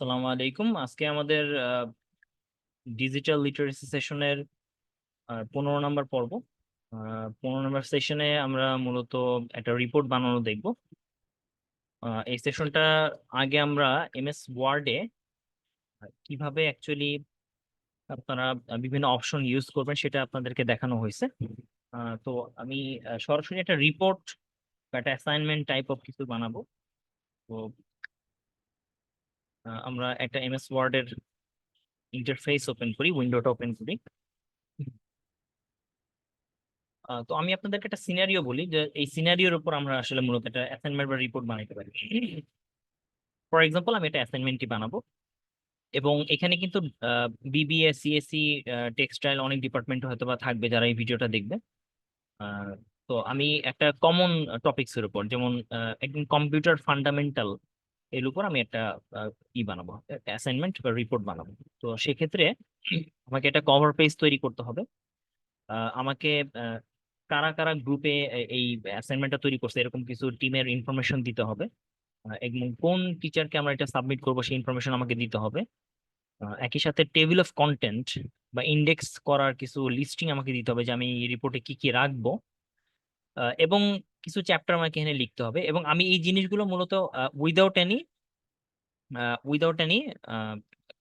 আসসালামু আলাইকুম। আজকে আমাদের ডিজিটাল লিটারেসি সেশনের 15 নম্বর পর্ব। 15 নম্বর সেশনে আমরা মূলত একটা রিপোর্ট বানানো দেখব। এই সেশনটা আগে আমরা এমএস ওয়ার্ডে কিভাবে অ্যাকচুয়ালি আপনারা বিভিন্ন অপশন ইউজ করবেন সেটা আপনাদেরকে দেখানো হয়েছে। তো আমি সরাসরি একটা রিপোর্ট বা একটা অ্যাসাইনমেন্ট টাইপ অফ কিছু বানাবো। তো আমরা একটা এমএস ওয়ার্ডের ইন্টারফেস ওপেন করি, উইন্ডোটা ওপেন করি। তো আমি আপনাদেরকে একটা সিনারিও বলি যে এই সিনারিওর উপর আমরা আসলে মূলত একটা অ্যাসাইনমেন্ট বা রিপোর্ট বানাইতে পারি। ফর এক্সাম্পল, আমি একটা অ্যাসাইনমেন্টই বানাবো এবং এখানে কিন্তু বিবিএ, সিএসসি, টেক্সটাইল অনেক ডিপার্টমেন্ট হয়তো বা থাকবে যারা এই ভিডিওটা দেখবে। আহ, তো আমি একটা কমন টপিকস এর উপর, যেমন একদম কম্পিউটার ফান্ডামেন্টাল, এর উপর আমি একটা ই বানাবো, অ্যাসাইনমেন্ট বা রিপোর্ট বানাবো। তো সেক্ষেত্রে আমাকে একটা কভার পেজ তৈরি করতে হবে। আমাকে কারা কারা গ্রুপে এই অ্যাসাইনমেন্টটা তৈরি করছে এরকম কিছু টিমের ইনফরমেশন দিতে হবে। এবং কোন টিচারকে আমরা এটা সাবমিট করবো সেই ইনফরমেশন আমাকে দিতে হবে। একই সাথে টেবিল অফ কন্টেন্ট বা ইন্ডেক্স করার কিছু লিস্টিং আমাকে দিতে হবে যে আমি এই রিপোর্টে কি কি রাখবো। এবং কিছু চ্যাপ্টার আমাকে এখানে লিখতে হবে, এবং আমি এই জিনিসগুলো মূলত without any without any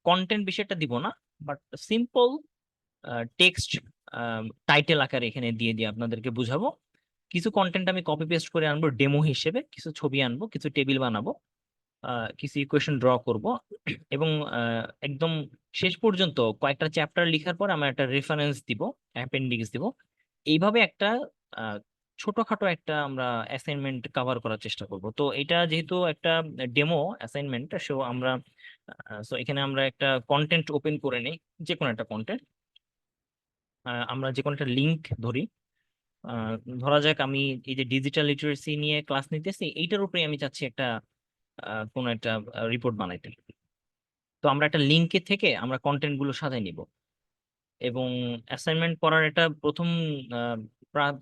content বিষয়টা দিব না, বাট সিম্পল টেক্সট টাইটেল আকারে এখানে দিয়ে দিয়ে আপনাদেরকে বুঝাবো। কিছু কন্টেন্ট আমি কপি পেস্ট করে আনবো ডেমো হিসেবে, কিছু ছবি আনবো, কিছু টেবিল বানাবো, কিছু ইকুয়েশন ড্র করব। এবং একদম শেষ পর্যন্ত কয়েকটা চ্যাপ্টার লেখার পর আমরা একটা রেফারেন্স দিব, অ্যাপেন্ডিক্স দিব। এইভাবে একটা আহ, ছোটখাটো একটা আমরা অ্যাসাইনমেন্ট কভার করার চেষ্টা করব। তো এটা যেহেতু একটা ডেমো অ্যাসাইনমেন্ট, সো আমরা এখানে আমরা একটা কন্টেন্ট ওপেন করে নেই, যে কোনো একটা কন্টেন্ট। আমরা যে কোনো একটা লিংক ধরি। আহ, ধরা যাক আমি এই যে ডিজিটাল লিটারেসি নিয়ে ক্লাস নিতেছি, এইটার উপরে আমি চাচ্ছি একটা কোনো একটা রিপোর্ট বানাইতে। তো আমরা একটা লিঙ্কে থেকে আমরা কন্টেন্ট গুলো সাজাই নিব। এবং অ্যাসাইনমেন্ট করার একটা প্রথম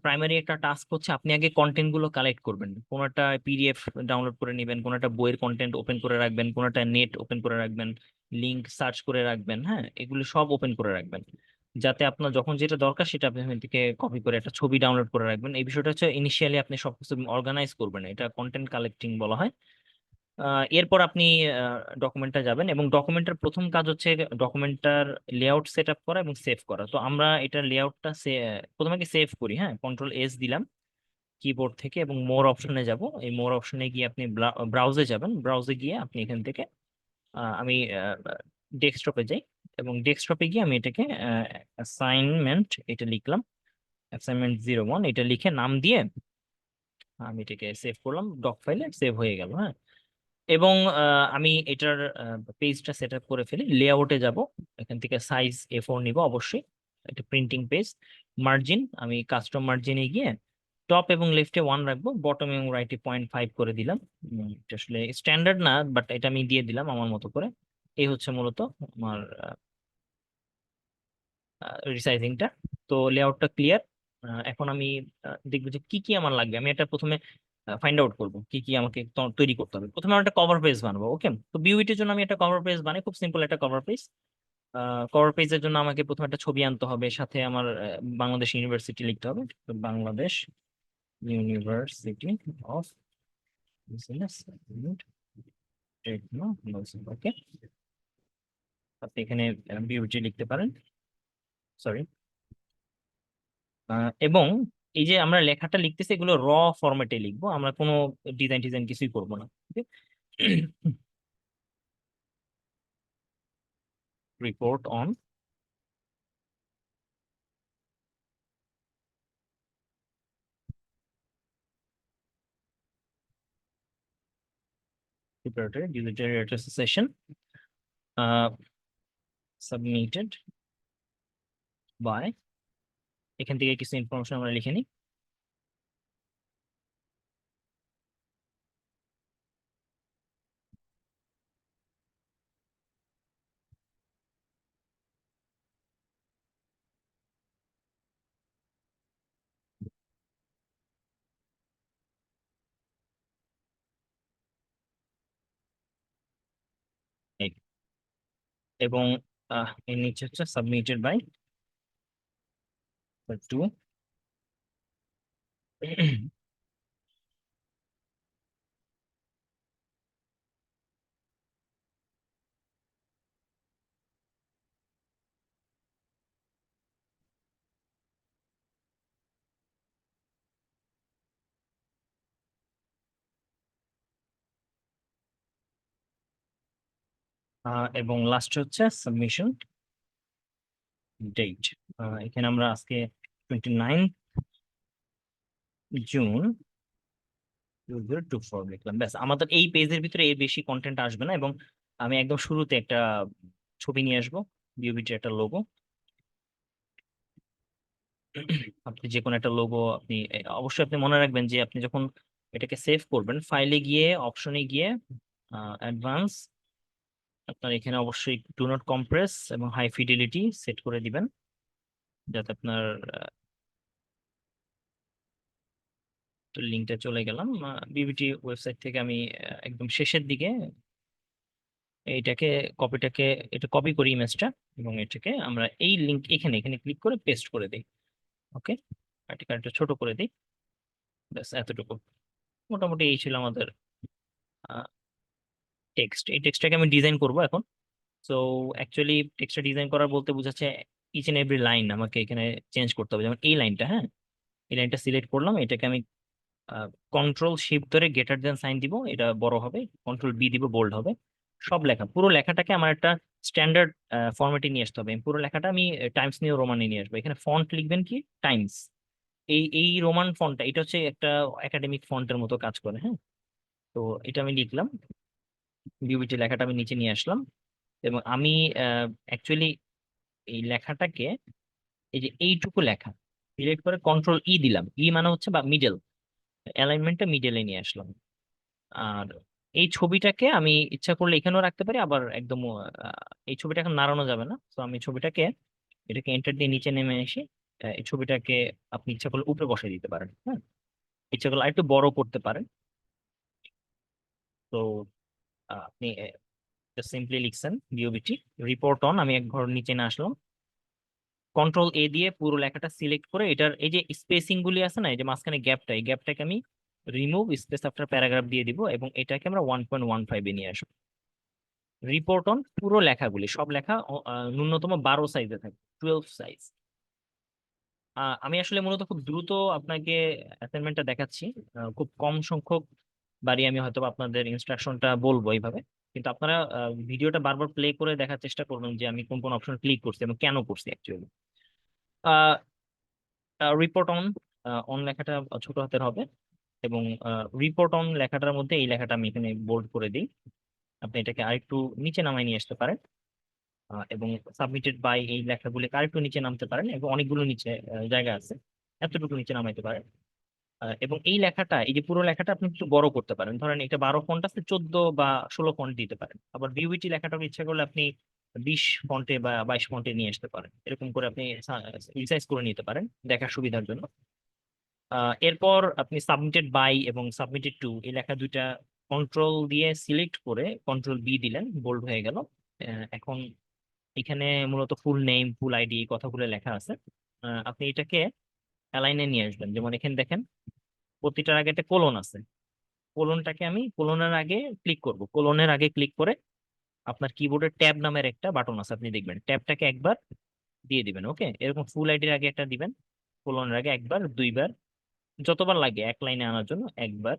প্রাইমারি একটা টাস্ক হচ্ছে আপনি আগে কন্টেন্ট গুলো কালেক্ট করবেন। কোনো একটা পিডিএফ ডাউনলোড করে নেবেন, কোনো একটা বইয়ের কন্টেন্ট ওপেন করে রাখবেন, কোনো একটা নেট ওপেন করে রাখবেন, লিংক সার্চ করে রাখবেন। হ্যাঁ, এগুলো সব ওপেন করে রাখবেন, যাতে আপনার যখন যেটা দরকার সেটা আপনি ওখান থেকে কপি করে একটা ছবি ডাউনলোড করে রাখবেন। এই বিষয়টা হচ্ছে ইনিশিয়ালি আপনি সবকিছু অর্গানাইজ করবেন, এটা কন্টেন্ট কালেক্টিং বলা হয়। এরপর আপনি ডকুমেন্টটা যাবেন, এবং ডকুমেন্টের প্রথম কাজ হচ্ছে ডকুমেন্টটার লেআউট সেট আপ করা এবং সেভ করা। তো আমরা এটা লেআউটটা প্রথমে কি সেভ করি। হ্যাঁ, কন্ট্রোল এস দিলাম কিবোর্ড থেকে এবং মোর অপশনে যাব। এই মোর অপশনে গিয়ে আপনি ব্রাউজে যাবেন, ব্রাউজে গিয়ে আপনি এখান থেকে আমি ডেস্কটপে যাই, এবং ডেস্কটপে গিয়ে আমি এটাকে অ্যাসাইনমেন্ট এটা লিখলাম, অ্যাসাইনমেন্ট 01 এটা লিখে নাম দিয়ে আমি এটাকে সেভ করলাম, ডক ফাইলে সেভ হয়ে গেল। হ্যাঁ, এবং আমি এটার পেজটা সেট আপ করে ফেলি, লেআউটে যাব, এখান থেকে সাইজ A4 নিব অবশ্যই, এটা প্রিন্টিং পেজ। মার্জিন আমি কাস্টম মার্জিনে গিয়ে টপ এবং লেফটে 1 রাখবো, বটম এবং রাইটে 0.5 করে দিলাম। এটা আসলে স্ট্যান্ডার্ড না, বাট এটা আমি দিয়ে দিলাম আমার মতো করে। এই হচ্ছে মূলত আমার রিসাইজিংটা। তো লেআউটটা ক্লিয়ার। এখন আমি দেখবো যে কি কি আমার লাগবে। আমি এটা প্রথমে ফাইন্ড আউট করবো কি কি আমাকে তৈরি করতে হবে। প্রথমে আমি একটা কভার পেজ বানাবো। ওকে, তো বিউইটির জন্য আমি একটা কভার পেজ বানাই, খুব সিম্পল একটা কভার পেজ। কভার পেজের জন্য আমাকে প্রথমে একটা ছবি আনতে হবে, সাথে আমার বাংলাদেশ ইউনিভার্সিটি লিখতে হবে। তো Bangladesh university of business and technology. Okay, আপনি এখানে বিউটি লিখতে পারেন, সরি। এবং এই যে আমরা লেখাটা লিখতেছি এগুলো র ফরম্যাটে লিখবো, আমরা কোনো ডিজাইন টিজাইন কিছুই করবো না। Report on preparatory digital literacy session submitted by, এখান থেকে কিছু ইনফরমেশন আমরা লিখে নিই। এবং এর নিচে হচ্ছে সাবমিটেড বাই 2। এবং লাস্ট হচ্ছে সাবমিশন ডেট। এখানে আমরা আজকে 29 জুন 2024 লিখলাম। ব্যাস, আমাদের এই পেজের ভিতরে এর বেশি কন্টেন্ট আসবে না। এবং আমি একদম শুরুতে একটা ছবি নিয়ে আসবো, বিওবিটির একটা লোগো। আপনি যে কোনো একটা লোগো আপনি অবশ্যই আপনি মনে রাখবেন যে আপনি যখন এটাকে সেভ করবেন, ফাইলে গিয়ে অপশনে গিয়ে অ্যাডভান্স, আপনার এখানে অবশ্যই ডু নট কম্প্রেস এবং হাই ফিডিলিটি সেট করে দিবেন, যাতে আপনার লিঙ্কটা চলে গেলাম বিবিটি ওয়েবসাইট থেকে। আমি একদম শেষের দিকে এইটাকে কপিটাকে এটা কপি করি ইমেজটা, এবং এটাকে আমরা এই লিঙ্ক এখানে এখানে ক্লিক করে পেস্ট করে দিই। ওকে, আর্টিকেলটা ছোট করে দিই। ব্যাস এতটুকু। মোটামুটি এই ছিল আমাদের টেক্সট। এই টেক্সটটাকে আমি ডিজাইন করব এখন। সো অ্যাকচুয়ালি টেক্সটটা ডিজাইন করার বলতে বোঝাচ্ছে ইচ এন্ড এভরি লাইন আমাকে এখানে চেঞ্জ করতে হবে। যেমন এই লাইনটা, হ্যাঁ, এই লাইনটা সিলেক্ট করলাম, এটাকে আমি কন্ট্রোল শিফট ধরে গ্রেটার দেন সাইন দিব, এটা বড় হবে। কন্ট্রোল বি দিব, বোল্ড হবে। সব লেখা, পুরো লেখাটাকে আমার একটা স্ট্যান্ডার্ড ফরম্যাটে নিয়ে আসতে হবে। পুরো লেখাটা আমি টাইমস নিউ রোমানে নিয়ে আসবো। এখানে ফন্ট লিখবেন কি, টাইমস। এই এই রোমান ফন্টটা, এটা হচ্ছে একটা একাডেমিক ফন্টের মতো কাজ করে, হ্যাঁ। তো এটা আমি লিখলাম, বিউবিটি লেখাটা আমি নিচে নিয়ে আসলাম। এবং আমি অ্যাকচুয়ালি এই লেখাটাকে, এই যে এইটুকু লেখা সিলেক্ট করে কন্ট্রোল ই দিলাম। ই মানে হচ্ছে বা মিডল, অ্যালাইনমেন্টটা মিডলে নিয়ে আসলাম। আর এই ছবিটাকে আমি ইচ্ছা করলে এখানেও রাখতে পারি, আবার একদম এই ছবিটা এখন নাড়ানো যাবে না। তো আমি ছবিটাকে, এটাকে এন্টার দিয়ে নিচে নেমে এসে এই ছবিটাকে আপনি ইচ্ছা করলে উপরে বসাই দিতে পারেন, হ্যাঁ। ইচ্ছা করলে আরেকটু বড় করতে পারেন। তো আপনি সিম্পলি লিখছেন বিওবিটি রিপোর্ট অন, আমি এক ঘর নিচে না আসলাম, কন্ট্রোল এ দিয়ে পুরো লেখাটা সিলেক্ট করে এটার এই যে স্পেসিং গুলি আছে না, এই যে মাঝখানে গ্যাপটা, এই গ্যাপটাকে আমি রিমুভ স্পেস আফটার প্যারাগ্রাফ দিয়ে দিব, এবং এটাকে আমরা 1.15 নিয়ে আসবো। রিপোর্ট অন পুরো লেখাগুলি, সব লেখা ন্যূনতম 12 সাইজে থাকে, 12 সাইজ। আমি আসলে মূলত খুব দ্রুত আপনাকে অ্যাসাইনমেন্টটা দেখাচ্ছি। খুব কম সংখ্যক বাড়ি আমি হয়তো বা আপনাদের ইনস্ট্রাকশনটা বলবো এইভাবে। কিন্তু আপনারা ভিডিওটা বারবার প্লে করে দেখার চেষ্টা করবেন যে আমি কোন কোন অপশন ক্লিক করছি এবং কেন করছি অ্যাকচুয়ালি। রিপোর্ট অন, অন লেখাটা ছোট হাতের হবে। এবং রিপোর্ট অন লেখাটার মধ্যে এই লেখাটা আমি এখানে বোল্ড করে দিই। আপনি এটাকে আরেকটু নিচে নামায় নিয়ে আসতে পারেন। এবং সাবমিটেড বাই এই লেখাগুলিকে আরেকটু নিচে নামতে পারেন, এবং অনেকগুলো নিচে জায়গা আছে, এতটুকু নিচে নামাইতে পারেন। এবং এই লেখাটা, এই যে পুরো লেখাটা আপনি একটু বড় করতে পারেন। ধরেন এটা 12 ফন্ট আছে, 14 বা 16 ফন্ট দিতে পারেন। আবার বিউবিটি লেখাটা ইচ্ছা করলে আপনি 20 ফন্টে বা 22 ফন্টে নিয়ে আসতে পারেন। এরকম করে আপনি রিসাইজ করে নিতে পারেন দেখার সুবিধার জন্য। এরপর আপনি সাবমিটেড বাই এবং সাবমিটেড টু এই লেখা দুইটা কন্ট্রোল দিয়ে সিলেক্ট করে কন্ট্রোল বি দিলেন, বোল্ড হয়ে গেল। এখন এখানে মূলত ফুল নেম, ফুল আইডি এই কথাগুলো লেখা আছে। আপনি এটাকে অ্যালাইনে নিয়ে আসবেন। যেমন এখানে দেখেন প্রতিটার আগে একটা কোলন আছে, কোলনটাকে আমি কোলনের আগে ক্লিক করব। কোলনের আগে ক্লিক করে আপনার কিবোর্ডের ট্যাব নামের একটা বাটন আছে, আপনি দেখবেন ট্যাবটাকে একবার দিয়ে দিবেন। ওকে, এরকম ফুল আইডির আগে একটা দিবেন, কোলনের আগে একবার, দুইবার, যতবার লাগে এক লাইনে আনার জন্য একবার,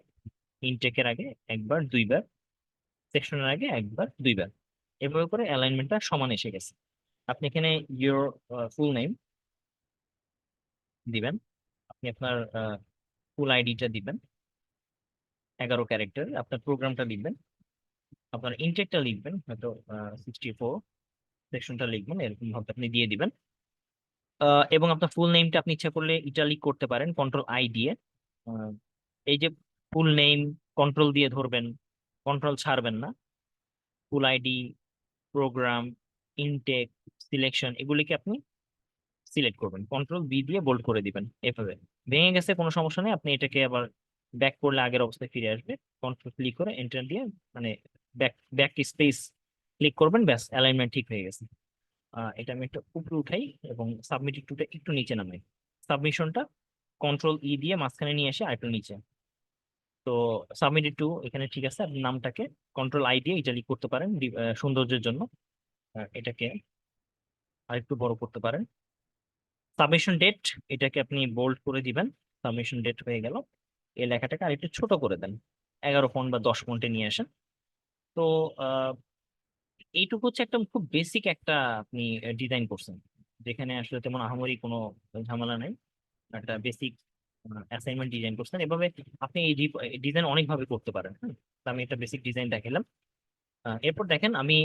ইনটেকের আগে একবার, দুইবার, সেকশনের আগে একবার, দুইবার। এভাবে করে অ্যালাইনমেন্টটা সমান এসে গেছে। আপনি এখানে ইয়োর ফুল নেম দিবেন, আপনি আপনার ফুল আইডিটা দিবেন, 11 ক্যারেক্টার, আপনার প্রোগ্রামটা লিখবেন, আপনার ইনটেকটা লিখবেন, হয়তো 64, সেকশনটা লিখবেন, এরকম ভাবে আপনি দিয়ে দিবেন। এবং আপনার ফুল নেমটা আপনি ইচ্ছা করলে ইটালিক করতে পারেন কন্ট্রোল আই দিয়ে। আহ, এই যে ফুল নেম কন্ট্রোল দিয়ে ধরবেন, কন্ট্রোল ছাড়বেন না। ফুল আইডি, প্রোগ্রাম, ইনটেক, সিলেকশন এগুলিকে আপনি সিলেক্ট করবেন, কন্ট্রোল বি দিয়ে বোল্ড করে দিবেন। এভাবে ভেঙে গেছে কোনো সমস্যা নেই, আপনি এটাকে আবার ব্যাক করলে আগের অবস্থায় ফিরে আসবে। কন্ট্রোল ক্লিক করে এন্টার দিয়ে, মানে ব্যাক ব্যাক স্পেস ক্লিক করবেন, ব্যাস অ্যালাইনমেন্ট ঠিক হয়ে গেছে। এটা আমি একটু উপরে উঠাই এবং সাবমিট টুটা একটু নিচে নামাই। সাবমিশনটা কন্ট্রোল ই দিয়ে মাঝখানে নিয়ে এসে আরেকটু নিচে। তো সাবমিট টু এখানে ঠিক আছে। আপনি নামটাকে কন্ট্রোল আই দিয়ে ইটালিক করতে পারেন সৌন্দর্যের জন্য। এটাকে আরেকটু বড় করতে পারেন। সাবমিশন ডেট এটাকে আপনি বোল্ড করে দিবেন। সাবমিশন ডেট হয়ে গেল। এই লেখাটাকে আরেকটু ছোট করে দেন, 11 ফন্ট বা 10 ফন্টে নিয়ে আসেন। তো আহ, এইটুকু হচ্ছে একটা খুব বেসিক একটা আপনি ডিজাইন করছেন, যেখানে আসলে তেমন আহামরি কোনো ঝামেলা নাই। একটা বেসিক অ্যাসাইনমেন্ট ডিজাইন করছেন। এভাবে আপনি এই ডিজাইন অনেকভাবে করতে পারেন। হ্যাঁ, তো আমি একটা বেসিক ডিজাইন দেখালাম। এরপর দেখেন আমি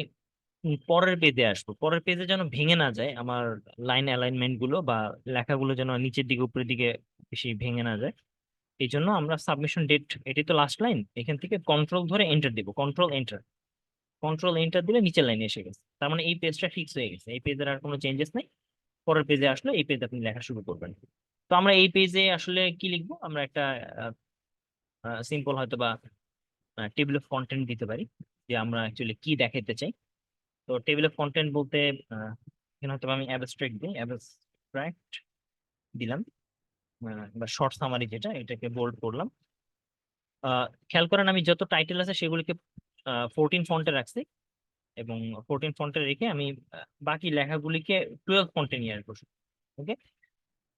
পরের পেজে আসবো। পরের পেজে যেন ভেঙে না যায় আমার লাইন অ্যালাইনমেন্ট গুলো বা লেখাগুলো, যেন নিচের দিকে উপরের দিকে বেশি ভেঙে না যায়। এই জন্য আমরা সাবমিশন ডেট, এটি তো লাস্ট লাইন, এখান থেকে কন্ট্রোল ধরে এন্টার দিব। কন্ট্রোল এন্টার, কন্ট্রোল এন্টার দিলে নিচের লাইনে এসে গেছে। তার মানে এই পেজটা ফিক্স হয়ে গেছে, এই পেজের আর কোনো চেঞ্জেস নাই। পরের পেজে আসলে এই পেজে আপনি লেখা শুরু করবেন। তো আমরা এই পেজে আসলে কি লিখবো, আমরা একটা সিম্পল হয়তো বা টেবিল অফ কন্টেন্ট দিতে পারি, যে আমরা অ্যাকচুয়ালি কি দেখাতে চাই। তো টেবিল অফ কন্টেন্ট বলতে এখানে হয়তো বা আমি অ্যাবস্ট্রাক্ট দিই, অ্যাবস্ট্রাক্ট দিলাম। বা শর্ট সামারি যেটা, এটাকে বোল্ড করলাম। খেয়াল করেন আমি যত টাইটেল আছে সেগুলিকে 14 ফন্টে রাখছি, এবং 14 ফন্টে রেখে আমি বাকি লেখাগুলিকে 12 ফন্টে নিয়ে আসবো। ওকে,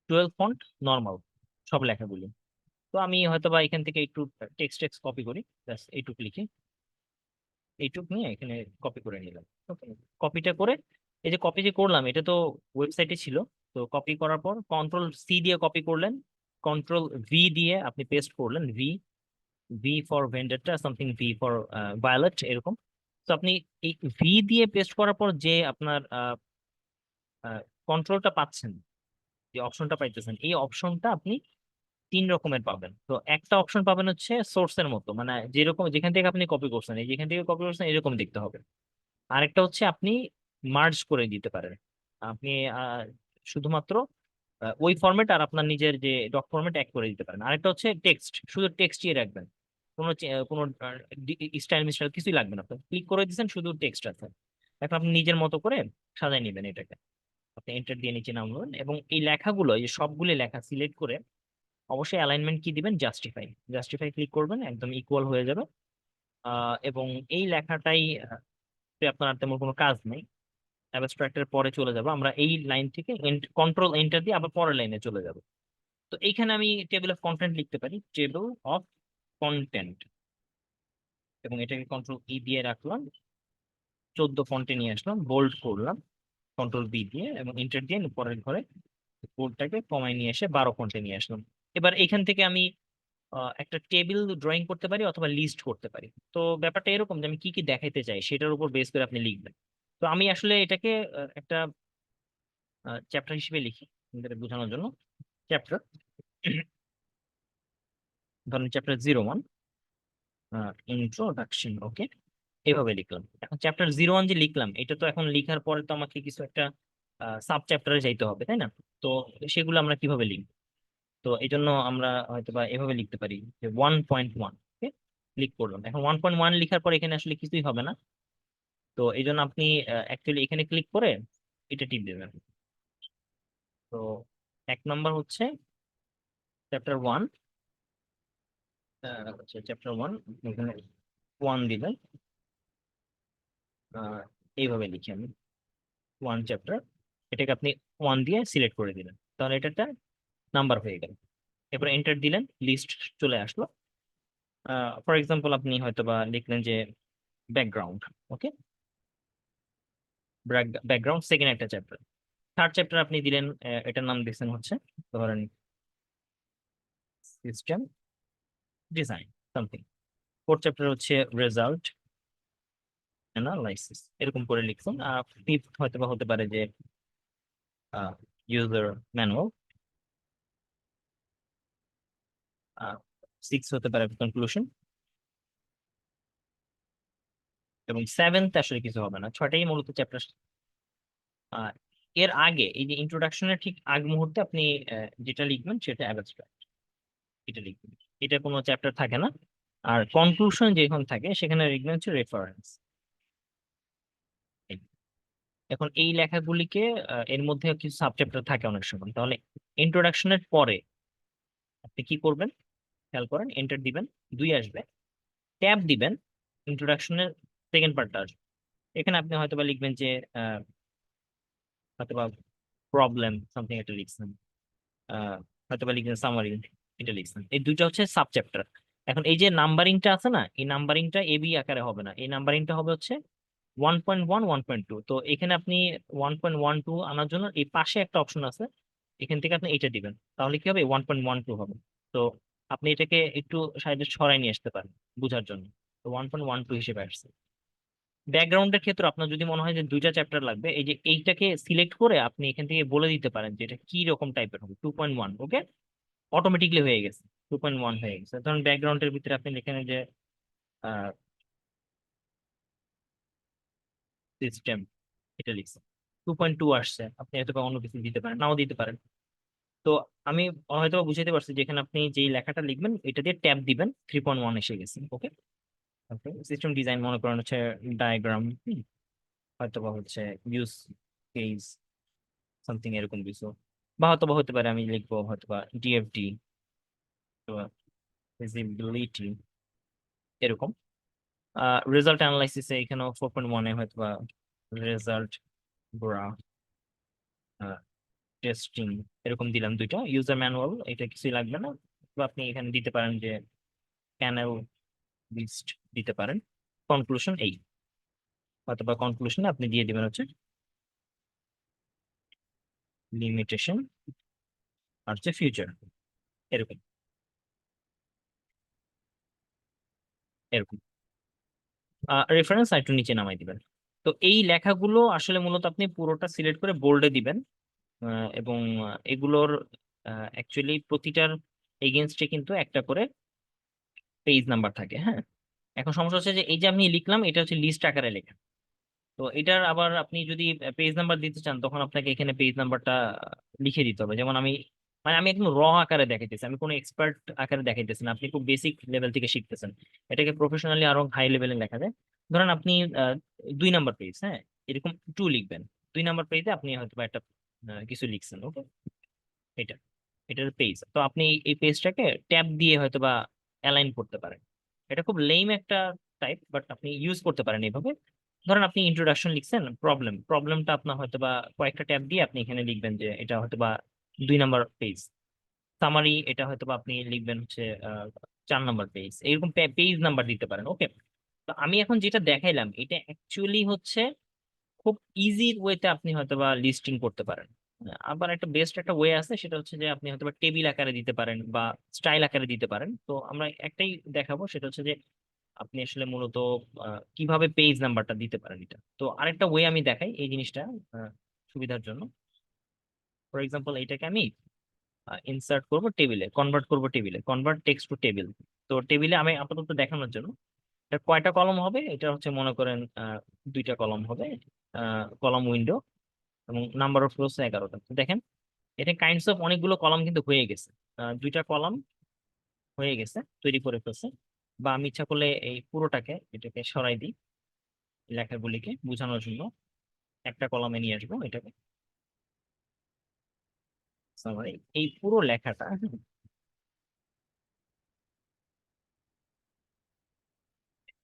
12 ফন্ট নর্মাল সব লেখাগুলি। তো আমি হয়তো বা এখান থেকে একটু টেক্সট টেক্সট কপি করি, ব্যাস এইটুক লিখে এইটুক নিয়ে এখানে কপি করে নিলাম। ওকে, কপিটা করে এই যে কপি যে করলাম এটা তো ওয়েবসাইটে ছিল। তো কপি করার পর কন্ট্রোল সি দিয়ে কপি করলেন, কন্ট্রোল ভি দিয়ে আপনি পেস্ট করলেন। ভি, ভি ফর ভেন্ডারটা সামথিং, ভি ফর ভায়োলেট এরকম। তো আপনি এই ভি দিয়ে পেস্ট করার পর যে আপনার কন্ট্রোলটা পাচ্ছেন, যে অপশনটা পাইতেছেন, এই অপশনটা আপনি 3 রকমের পাবেন। তো একটা অপশন পাবেন হচ্ছে সোর্সের মতো, মানে যেরকম যেখান থেকে আপনি কপি করছেন, এই যেখান থেকে কপি করছেন এরকম দেখতে হবে। আরেকটা হচ্ছে আপনি মার্জ করে দিতে পারেন। আপনি আহ, শুধুমাত্র ওই ফরম্যাট আর আপনার নিজের যে ডক ফরম্যাট এক করে দিতে পারেন। আরেকটা হচ্ছে টেক্সট, শুধু টেক্সটই রাখবেন। কোনো স্টাইল মিস্টাইল কিছুই লাগবে না, আপনি ক্লিক করে দিচ্ছেন, শুধু টেক্সট আছে। এখন আপনি নিজের মতো করে সাজাই নেবেন এটাকে। আপনি এন্টার দিয়ে নিচে নামবেন এবং এই লেখাগুলো, এই যে সবগুলো লেখা সিলেক্ট করে অবশ্যই অ্যালাইনমেন্ট কি দিবেন, জাস্টিফাই। জাস্টিফাই ক্লিক করবেন, একদম ইকুয়াল হয়ে যাবে। এবং এই লেখাটাই আপনার আর তেমন কোনো কাজ নেই। অ্যাবস্ট্রাক্টের পরে চলে যাব আমরা, এই লাইন থেকে কন্ট্রোল এন্টার দিয়ে আবার পরের লাইনে চলে যাব। তো এইখানে আমি টেবিল অফ কন্টেন্ট লিখতে পারি, টেবিল অফ কন্টেন্ট, এবং এটাকে কন্ট্রোল ই দিয়ে রাখলাম, 14 ফন্টে নিয়ে আসলাম, বোল্ড করলাম কন্ট্রোল বি দিয়ে, এবং এন্টার দিয়ে পরের ঘরে বোল্ডটাকে কমায় নিয়ে এসে 12 ফন্টে নিয়ে আসলাম। এবার এখান থেকে আমি একটা টেবিল ড্রয়িং করতে পারি অথবা লিস্ট করতে পারি। তো ব্যাপারটা এরকম যে আমি কি কি দেখাইতে চাই সেটার উপর বেস করে আপনি লিখবেন। তো আমি আসলে এটাকে একটা চ্যাপ্টার হিসেবে লিখি আপনাদের বোঝানোর জন্য। চ্যাপ্টার, ধরেন চ্যাপ্টার 01, ইন্ট্রোডাকশন। ওকে, এভাবে লিখলাম। এখন চ্যাপ্টার 01 যে লিখলাম, এটা তো এখন লিখার পরে তো আমাকে কিছু একটা সাব চ্যাপ্টারে যাইতে হবে, তাই না? তো সেগুলো আমরা কিভাবে লিখবো? তো এই জন্য আমরা হয়তো বা এভাবে লিখতে পারি যে 1.1। ওকে, ক্লিক করলাম। এখন 1.1 লিখার পর এখানে আসলে কিছুই হবে না। তো এই জন্য আপনি অ্যাকচুয়ালি এখানে ক্লিক করে এটা টিপ দেবেন। তো 1 নম্বর হচ্ছে চ্যাপ্টার 1। চ্যাপ্টার 1 এখানে 1 দিবেন। আহ, এইভাবে লিখি আমি 1 চ্যাপ্টার, এটাকে আপনি 1 দিয়ে সিলেক্ট করে দিলেন, তাহলে এটা একটা নাম্বার হয়ে গেল। এরপর এন্টার দিলেন, লিস্ট চলে আসলো। ফর এক্সাম্পল আপনি হয়তো বা লিখলেন যে ব্যাকগ্রাউন্ড। ওকে, ব্যাকগ্রাউন্ড সেকেন্ড একটা চ্যাপ্টার। থার্ড চ্যাপ্টার আপনি দিলেন, এটার নাম দিচ্ছেন হচ্ছে ধরেন system design something. Fourth chapter হচ্ছে রেজাল্ট অ্যানালাইসিস, এরকম করে লিখছেন। ফিফথ হয়তো বা হতে পারে যে ইউজার ম্যানুয়াল। সিক্স হতে পারে কনক্লুশন, এবং সেভেন্থ আসলে কিছু হবে না, ছয়টাই মূলত চ্যাপ্টার। এর আগে এই যে ইন্ট্রোডাকশনের ঠিক আগ মুহূর্তে আপনি যেটা লিখবেন সেটা অ্যাবস্ট্রাক্ট, এটা লিখবেন। এটা কোনো চ্যাপ্টার থাকে না। আর কনক্লুশন যেখানে থাকে সেখানে লিখবেন হচ্ছে রেফারেন্স। এখন এই লেখাগুলিকে এর মধ্যে কিছু সাবচ্যাপ্টার থাকে অনেক সময়, তাহলে ইন্ট্রোডাকশনের পরে আপনি কি করবেন খেয়াল করেন, এন্টার দিবেন, 2 আসবে, ট্যাব দিবেন, ইন্ট্রোডাকশনের সেকেন্ড পার্টটা আসবে। এখানে আপনি হয়তোবা লিখবেন যে হয়তোবা প্রবলেম সামথিং একটা লিখছেন, হয়তোবা লিখবেন সামারি, এটা লিখছেন। এই দুইটা হচ্ছে সাবচ্যাপ্টার। এখন এই যে নাম্বারিংটা আছে না, এই নাম্বারিংটা এবি আকারে হবে না, এই নাম্বারিংটা হবে হচ্ছে 1.1 1.2। তো এখানে আপনি 1.12 আনার জন্য এই পাশে একটা অপশন আছে, এখান থেকে আপনি এটা দিবেন, তাহলে কি হবে 1.12 হবে। তো আপনি এটাকে একটু সাইডে সরাই নিয়ে আসতে পারেন বোঝার জন্য। তো 1.12 হিসেবে আসছে। ব্যাকগ্রাউন্ডের ক্ষেত্রে আপনার যদি মনে হয় যে দুইটা চ্যাপ্টার লাগবে, এই যে এইটাকে সিলেক্ট করে আপনি এখান থেকে বলে দিতে পারেন যে এটা কি রকম টাইপের হবে। 2.1, ওকে, অটোমেটিকলি হয়ে গেছে, 2.1 হয়ে গেছে। ধরুন ব্যাকগ্রাউন্ডের ভিতরে আপনি লিখেন যে সিস্টেম, এটা লিখছেন, 2.2 আসছে, আপনি হয়তো বা অন্য কিছু দিতে পারেন, নাও দিতে পারেন। তো আমি হয়তো বুঝাইতে পারছি যে এখানে আপনি যেই লেখাটা লিখবেন এটা দিয়ে ট্যাব দিবেন, 3.1 এসে গেছে, ওকে। সিস্টেম ডিজাইন মনে করেন হচ্ছে ডায়াগ্রাম, হয়তো বা হচ্ছে ইউজ কেস সামথিং এরকম কিছু, বা হয়তো বা হতে পারে আমি লিখবো হয়তো বা ডিএফডি, ভিজিবিলিটি, এরকম। রেজাল্ট অ্যানালাইসিসে এখানেও 4.1 এ হয়তো বা রেজাল্ট গ্রাফ টেস্টিং, এরকম দিলাম দুইটা। ইউজার ম্যানুয়াল এটা কিছুই লাগবে না, বা আপনি এখানে দিতে পারেন যে প্যানেল লিস্ট দিতে পারেন। কনক্লুশন এই, অথবা কনক্লুশনে আপনি দিয়ে দিবেন হচ্ছে লিমিটেশন আর হচ্ছে ফিউচার, এরকম এরকম রেফারেন্স আর একটু নিচে নামাই দিবেন। তো এই লেখাগুলো আসলে মূলত আপনি পুরোটা সিলেক্ট করে বোল্ডে দিবেন। এবং এগুলোর অ্যাকচুয়ালি প্রতিটার এগেনস্টে কিন্তু একটা করে পেজ নাম্বার থাকে, হ্যাঁ। এখন সমস্যা হচ্ছে যে এই যে আমি লিখলাম এটা হচ্ছে লিস্ট আকারে লেখা। তো এটার আবার আপনি যদি পেজ নাম্বার দিতে চান তখন আপনাকে এখানে পেজ নাম্বারটা লিখে দিতে হবে। যেমন আমি, মানে আমি একদম র আকারে দেখাইতেছি, আমি কোনো এক্সপার্ট আকারে দেখাইতেছি না, আপনি খুব বেসিক লেভেল থেকে শিখতেছেন। এটাকে প্রফেশনালি আরো হাই লেভেলে লেখা যায়। ধরেন আপনি 2 নাম্বার পেজ, হ্যাঁ, এরকম 2 লিখবেন। 2 নাম্বার পেজে আপনি হয়তো বা একটা কিছু লিখছেন, ওকে, এটা এটার পেজ। তো আপনি এই পেজটাকে ট্যাব দিয়ে হয়তো বা অ্যালাইন করতে পারেন। এটা খুব লেম একটা টাইপ, বাট আপনি ইউজ করতে পারেন এইভাবে। ধরেন আপনি ইন্ট্রোডাকশন লিখছেন, প্রবলেমটা আপনার হয়তো বা কয়েকটা ট্যাব দিয়ে আপনি এখানে লিখবেন যে এটা হয়তো বা 2 নাম্বার পেজ। সামারি এটা হয়তো বা আপনি লিখবেন হচ্ছে 4 নাম্বার পেজ, এরকম পেজ নাম্বার দিতে পারেন, ওকে। তো আমি এখন যেটা দেখাইলাম এটা অ্যাকচুয়ালি হচ্ছে খুব ইজি ওয়েতে আপনি হয়তোবা লিস্টিং করতে পারেন। আবার একটা বেস্ট একটা ওয়ে আছে, সেটা হচ্ছে যে আপনি হয়তোবা টেবিল আকারে দিতে পারেন বা স্টাইল আকারে দিতে পারেন। তো আমরা একটাই দেখাবো, সেটা হচ্ছে যে আপনি আসলে মূলত কিভাবে পেজ নাম্বারটা দিতে পারেন এটা। তো আরেকটা ওয়ে আমি দেখাই এই জিনিসটা সুবিধার জন্য। ফর এক্সাম্পল এটাকে আমি ইনসার্ট করব টেবিলে, কনভার্ট করব টেবিলে, কনভার্ট টেক্সট টু টেবিল। তো টেবিলে আমি আপাতত দেখানোর জন্য, এটা কয়টা কলম হবে, এটা হচ্ছে মনে করেন 2টা কলম হবে, কলম উইন্ডো, এবং নাম্বার অফ রোস 11টা। তো দেখেন এটা কাইন্ডস অফ অনেকগুলো কলম কিন্তু হয়ে গেছে, 2টা কলম হয়ে গেছে, তৈরি করে ফেলছে। বা আমি ইচ্ছা করলে এই পুরোটাকে এটাকে সরাই দিই, লেখাগুলিকে বোঝানোর জন্য একটা কলমে নিয়ে আসবো এটাকে। Summary, এই পুরো লেখাটা,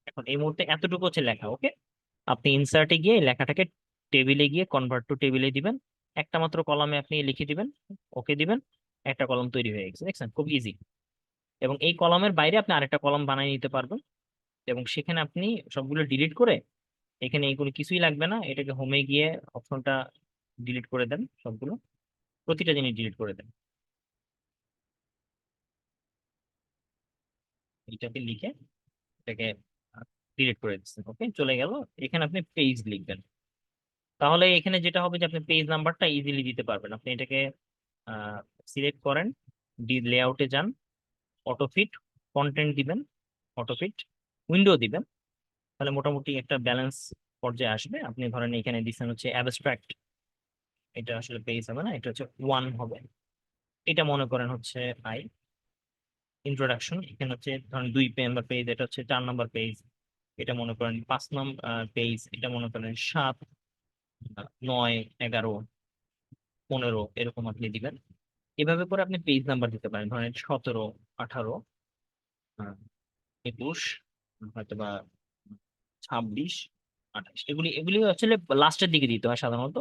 এখন এই মুহূর্তে এতটুকু হচ্ছে লেখা, ওকে। আপনি ইনসার্টে গিয়ে এই লেখাটাকে টেবিলে গিয়ে কনভার্ট টু টেবিলে দিবেন, একটা মাত্র কলামে আপনি লিখে দিবেন, ওকে দিবেন, একটা কলম তৈরি হয়ে গেছে, দেখছেন খুব ইজি। এবং এই কলামের বাইরে আপনি আরেকটা কলাম বানিয়ে নিতে পারবেন, এবং সেখানে আপনি সবগুলো ডিলিট করে, এখানে এইগুলো কিছুই লাগবে না, এটাকে হোমে গিয়ে অপশনটা ডিলিট করে দেন, সবগুলো প্রতিটা জিনিস ডিলিট করে দেন, এটাকে লিখে এটাকে ডিলিট করে দিচ্ছেন, ওকে, চলে গেল। এখানে আপনি পেজ লিখবেন, তাহলে এখানে যেটা হবে যে আপনি পেজ নাম্বারটা ইজিলি দিতে পারবেন। আপনি এটাকে সিলেক্ট করেন, লেআউটে যান, অটোফিট, কন্টেন্ট দিবেন, অটোফিট, উইন্ডো দিবেন, তাহলে মোটামুটি একটা ব্যালেন্স পর্যায়ে আসবে। আপনি ধরেন এখানে দিচ্ছেন হচ্ছে অ্যাবস্ট্রাক্ট, এটা আসলে পেজ হবে না, এটা হচ্ছে 1 হবে, এটা মনে করেন হচ্ছে আই। ইন্ট্রোডাকশন এখানে হচ্ছে ধরেন 2 নাম্বার পেজ, এটা হচ্ছে 4 নাম্বার পেজ, এটা মনে করেন 5 নাম্বার পেজ, এটা মনে করেন 7, 9, 11, 15 এরকম আপনি দিবেন। এভাবে করে আপনি পেজ নাম্বার দিতে পারেন, ধরেন 17, 18, 21, হয়তোবা 26, 28, এগুলি এগুলি আসলে লাস্টের দিকে দিতে হয় সাধারণত।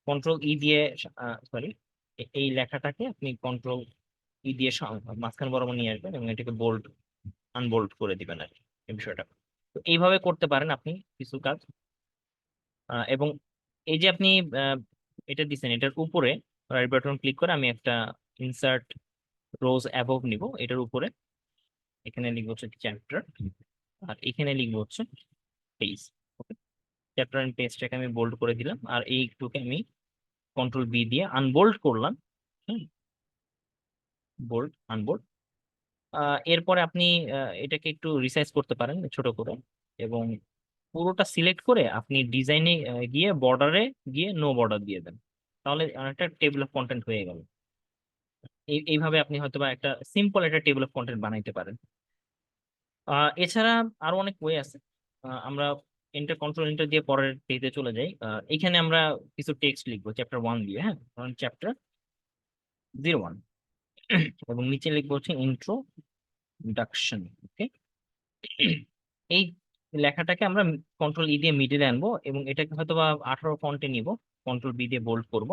কন্ট্রোল দিয়ে, সরি, এই লেখাটাকে আপনি কন্ট্রোল দিয়ে মাঝখান বরাবর নিয়ে আসবেন এবং এটাকে বোল্ড আনবোল্ড করে দিবেন আর কি, এই বিষয়টা। তো এইভাবে করতে পারেন আপনি কিছু কাজ। এবং এই যে আপনি আহ, এটা দিচ্ছেন, এটার উপরে রাইট বাটন ক্লিক করে আমি একটা ইনসার্ট রোজ অ্যাবভ নিব। এটার উপরে এখানে লিখবো হচ্ছে চ্যাপ্টার, আর এখানে লিখবো হচ্ছে পেজ। ওকে, চ্যাপ্টার এন্ড পেজটাকে আমি বোল্ড করে দিলাম, আর এইটুকে আমি কন্ট্রোল দিয়ে আনবোল্ড করলাম। হুম, বোল্ড আনবোল্ড। এরপরে আপনি এটাকে একটু রিসাইজ করতে পারেন ছোট করে, এবং পুরোটা সিলেক্ট করে আপনি ডিজাইনে গিয়ে বর্ডারে গিয়ে নো বর্ডার দিয়ে দেন। তাহলে একটা টেবিল অফ কন্টেন্ট হয়ে গেল। এইভাবে আপনি হয়তোবা একটা সিম্পল একটা টেবিল অফ কন্টেন্ট বানাইতে পারেন। এছাড়া আরো অনেক ওয়ে আছে। আমরা এন্টার কন্ট্রোল এন্টার দিয়ে পরের পেজে চলে যাই। এখানে আমরা কিছু টেক্সট লিখবো চ্যাপ্টার 1 দিয়ে, হ্যাঁ, চ্যাপ্টার 01, এবং নিচে লিখবো হচ্ছে ইন্ট্রোডাকশন। ওকে, এই লেখাটাকে আমরা কন্ট্রোল দিয়ে মিডিলে আনবো এবং এটাকে হয়তো বা 18 ফন্টে নিব, কন্ট্রোল দিয়ে বোল্ড করব।